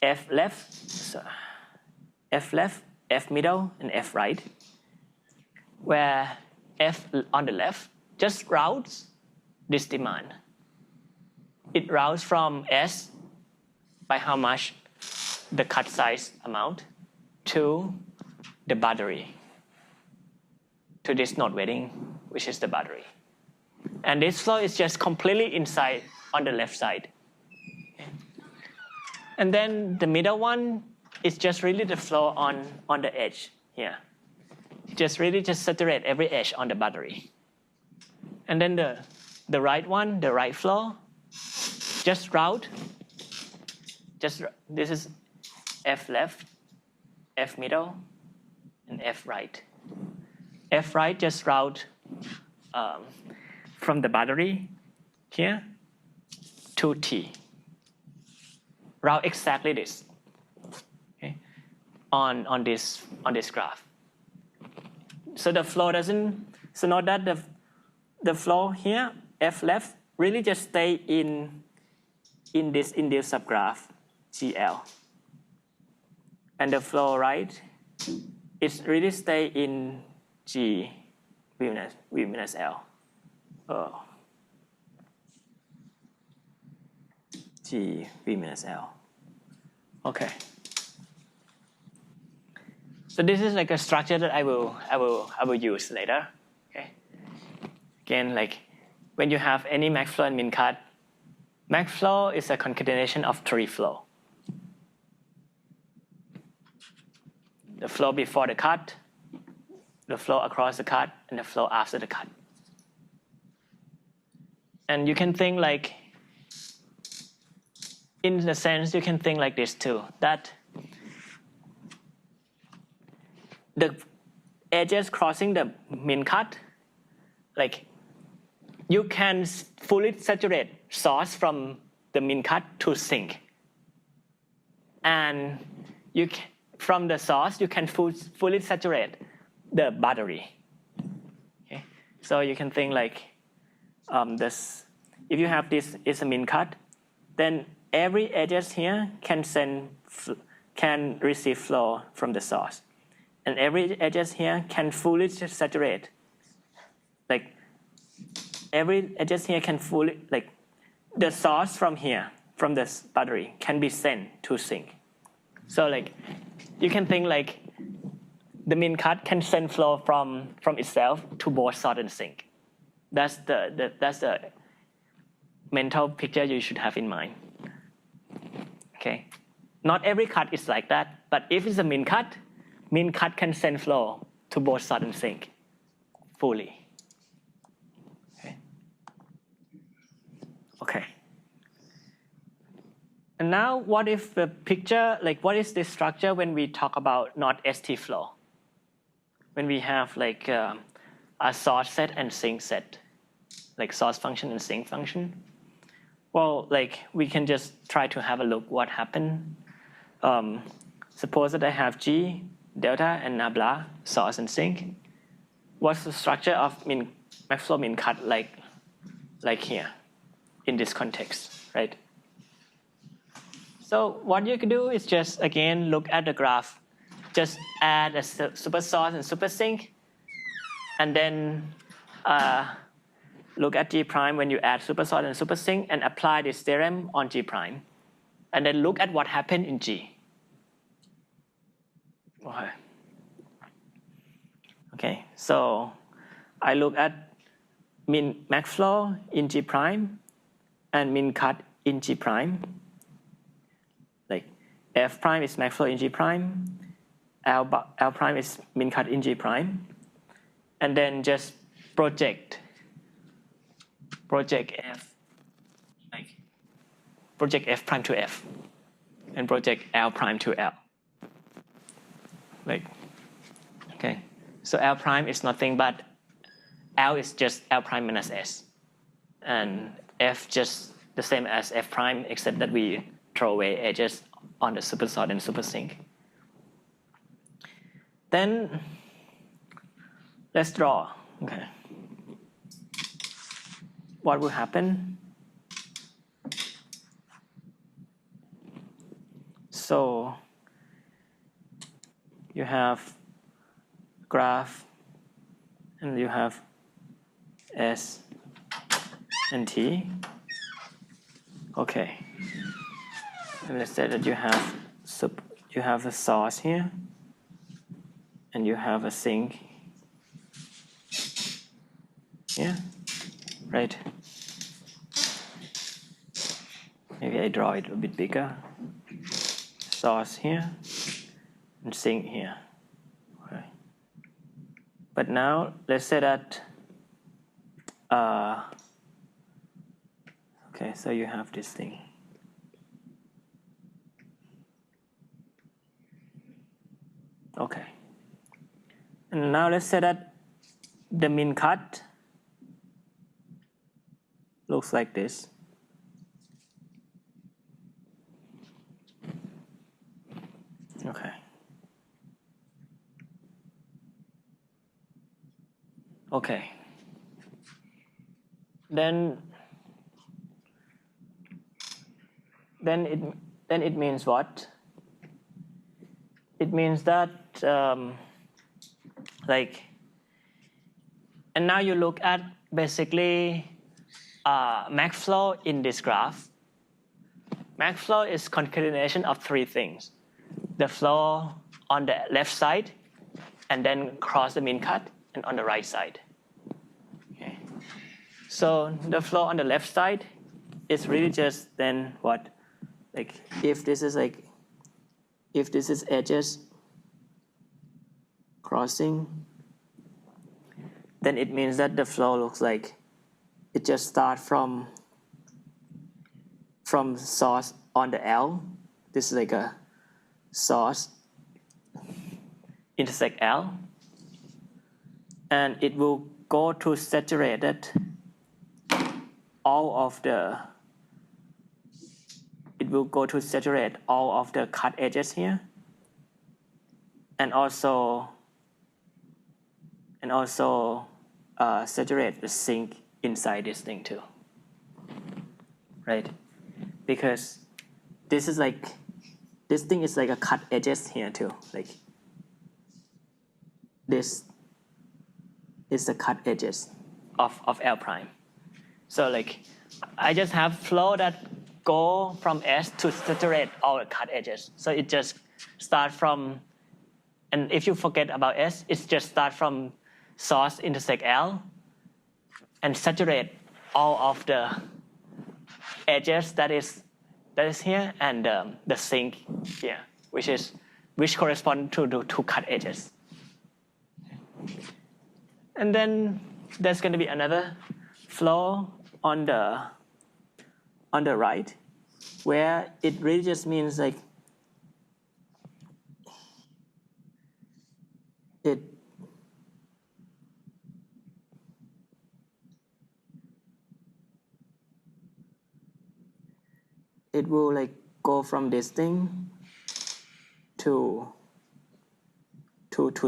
S1: F left, F middle, and F right, where F on the left just routes this demand. It routes from S by how much the cut size amount to the battery, to this node weighting, which is the battery. And this flow is just completely inside on the left side. Okay. And then the middle one is just really the flow on the edge here. Just really saturate every edge on the battery. And then the right one, the right flow, just route. This is F left, F middle, and F right. F right just route from the battery here to T. Route exactly this. Okay, on this graph. So the flow doesn't. So note that the flow here, F left, really just stay in this induced subgraph GL, and the flow right, it really stay in G V minus L. Oh. G V minus L. Okay. So this is like a structure that I will use later. Okay. Again, like when you have any max flow and min cut, max flow is a concatenation of 3 flow. The flow before the cut, the flow across the cut, and the flow after the cut. And you can think like, in the sense, you can think like this too, that the edges crossing the min cut, like you can fully saturate source from the min cut to sink. And from the source, you can fully saturate the battery. Okay? So you can think like this. If you have this is a min cut, then every edges here can receive flow from the source, and every edges here can fully saturate. Like every edges here can fully, like the source from here, from this battery, can be sent to sink. So like you can think like the min cut can send flow from itself to both source and sink. That's the mental picture you should have in mind. Okay, not every cut is like that, but if it's a min cut can send flow to both source and sink fully. Okay. And now what if the picture, like what is the structure when we talk about not ST flow? When we have like a source set and sink set, like source function and sink function. Well, like we can just try to have a look what happened. Suppose that I have G, delta, and nabla, source and sink. What's the structure of max flow min cut like here in this context, right? So what you can do is just again look at the graph, just add a super source and super sink, and then look at G prime when you add super source and super sink and apply this theorem on G prime, and then look at what happened in G. Okay, so I look at max flow in G prime and min cut in G prime. Like F prime is max flow in G prime, L prime is min cut in G prime, and then just project F, like project F prime to F, and project L prime to L. Like, okay, so L prime is nothing but L is just L prime minus S, and F just the same as F prime except that we throw away edges on the super source and super sink. Then let's draw. Okay, what will happen? So you have graph and you have S and T. Okay, and let's say that you have a source here and you have a sink here, right? Maybe I draw it a bit bigger. Source here and sink here. Okay. But now let's say that okay, so you have this thing. Okay. And now let's say that the min cut looks like this. Okay. Okay. Then it means what? It means that like, and now you look at basically max flow in this graph. Max flow is concatenation of three things: the flow on the left side, and then cross the min cut, and on the right side. Okay. So the flow on the left side is really just then what? Like if this is edges crossing, then it means that the flow looks like it just starts from source on the L. This is like a source intersect L, and it will go to saturated all of the cut edges here, and also saturate the sink inside this thing too, right? Because this thing is like a cut edges here too, like this is the cut edges of L prime. So like I just have flow that go from S to saturate all the cut edges. So it just start from, and if you forget about S, it's just start from source intersect L and saturate all of the edges that is here and the sink here, which correspond to the two cut edges. And then there's going to be another flow on the right, where it really just means like it will like go from this thing to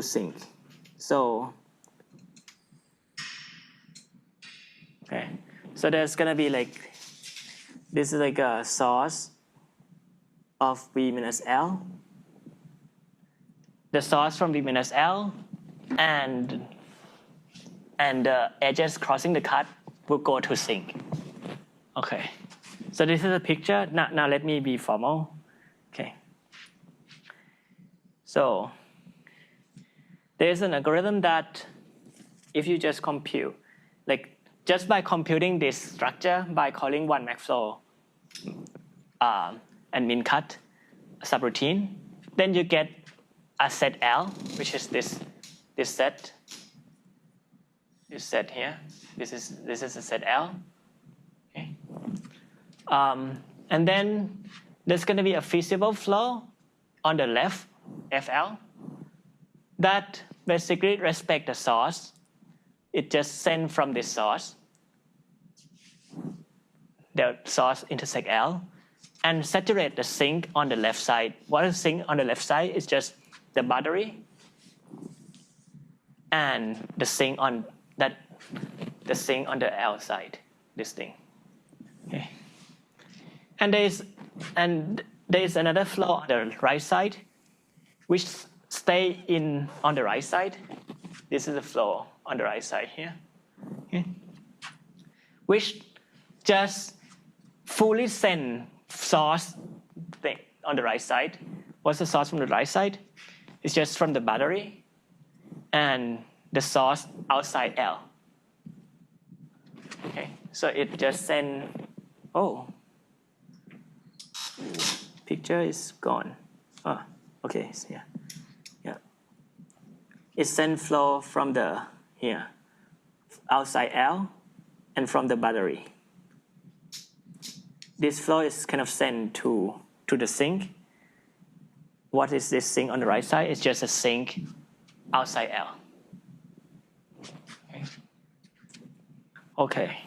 S1: sink. So okay, so there's gonna be like, this is like a source of V minus L, the source from V minus L, and the edges crossing the cut will go to sink. Okay, so this is a picture. Now let me be formal. Okay, so there's an algorithm that if you just compute, like just by computing this structure by calling one Maxflow and min cut subroutine, then you get a set L, which is this set here. This is a set L. Okay. And then there's going to be a feasible flow on the left, FL, that basically respect the source. It just sends from this source, the source intersect L, and saturate the sink on the left side. What is sink on the left side is just the battery and the sink on the L side, this thing. Okay. And there's another flow on the right side, which stay in on the right side. This is the flow on the right side here, okay, which just fully send source thing on the right side. What's the source from the right side? It's just from the battery and the source outside L. Okay, so it just send, picture is gone. Oh, okay, so yeah. It send flow from the here, outside L, and from the battery. This flow is kind of sent to the sink. What is this sink on the right side? It's just a sink outside L. Okay.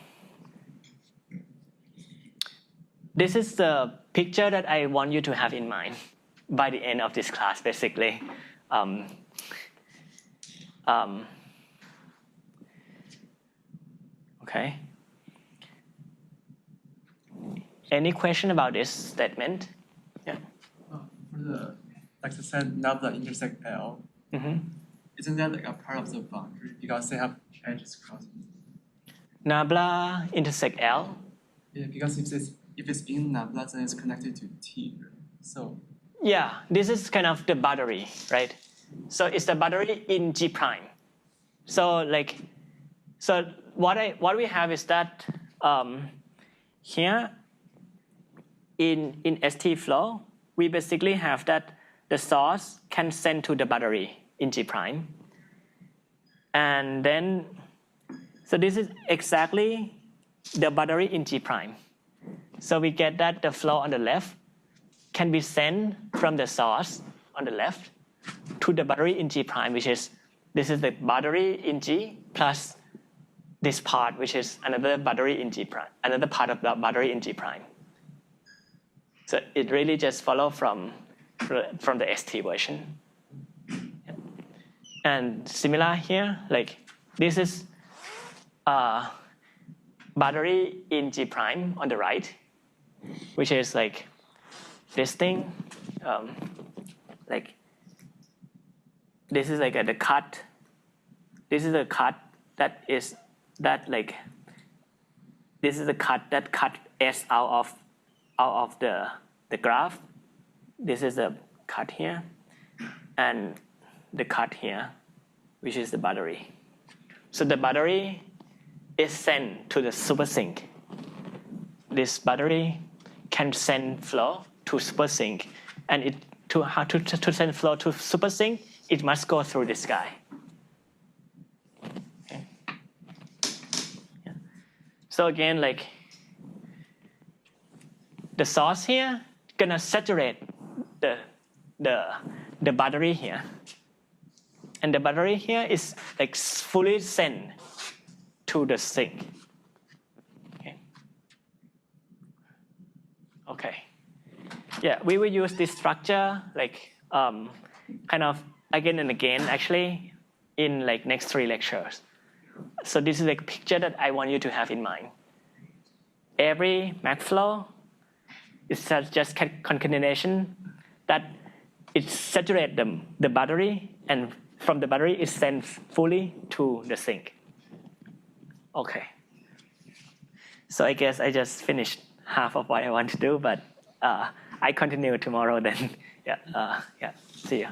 S1: This is the picture that I want you to have in mind by the end of this class, basically. Okay. Any question about this statement? Yeah.
S3: For the, like I said, nabla intersect L, isn't that like a part of the boundary because they have edges crossing?
S1: Nabla intersect L?
S3: Yeah, because if it's in nabla, then it's connected to T, right? So
S1: yeah, this is kind of the battery, right? So it's the battery in G prime. So what we have is that here in ST flow, we basically have that the source can send to the battery in G prime. And then, so this is exactly the battery in G prime. So we get that the flow on the left can be sent from the source on the left to the battery in G prime, which is, this is the battery in G plus this part, which is another battery in G prime, another part of the battery in G prime. So it really just follows from the ST version. And similar here, like this is battery in G prime on the right, which is like this thing, like this is like the cut. This is a cut that is that like this is a cut that cut S out of the graph. This is a cut here, and the cut here, which is the battery. So the battery is sent to the SuperSync. This battery can send flow to SuperSync, and to send flow to SuperSync, it must go through this guy. Okay. Yeah. So again, like the source here gonna saturate the battery here, and the battery here is like fully sent to the sink. Okay. Yeah, we will use this structure like kind of again and again actually in like next 3 lectures. So this is like a picture that I want you to have in mind. Every MACflow is just concatenation that it saturates the battery, and from the battery it sends fully to the sink. Okay. So I guess I just finished half of what I want to do, but I continue tomorrow then. Yeah, see you.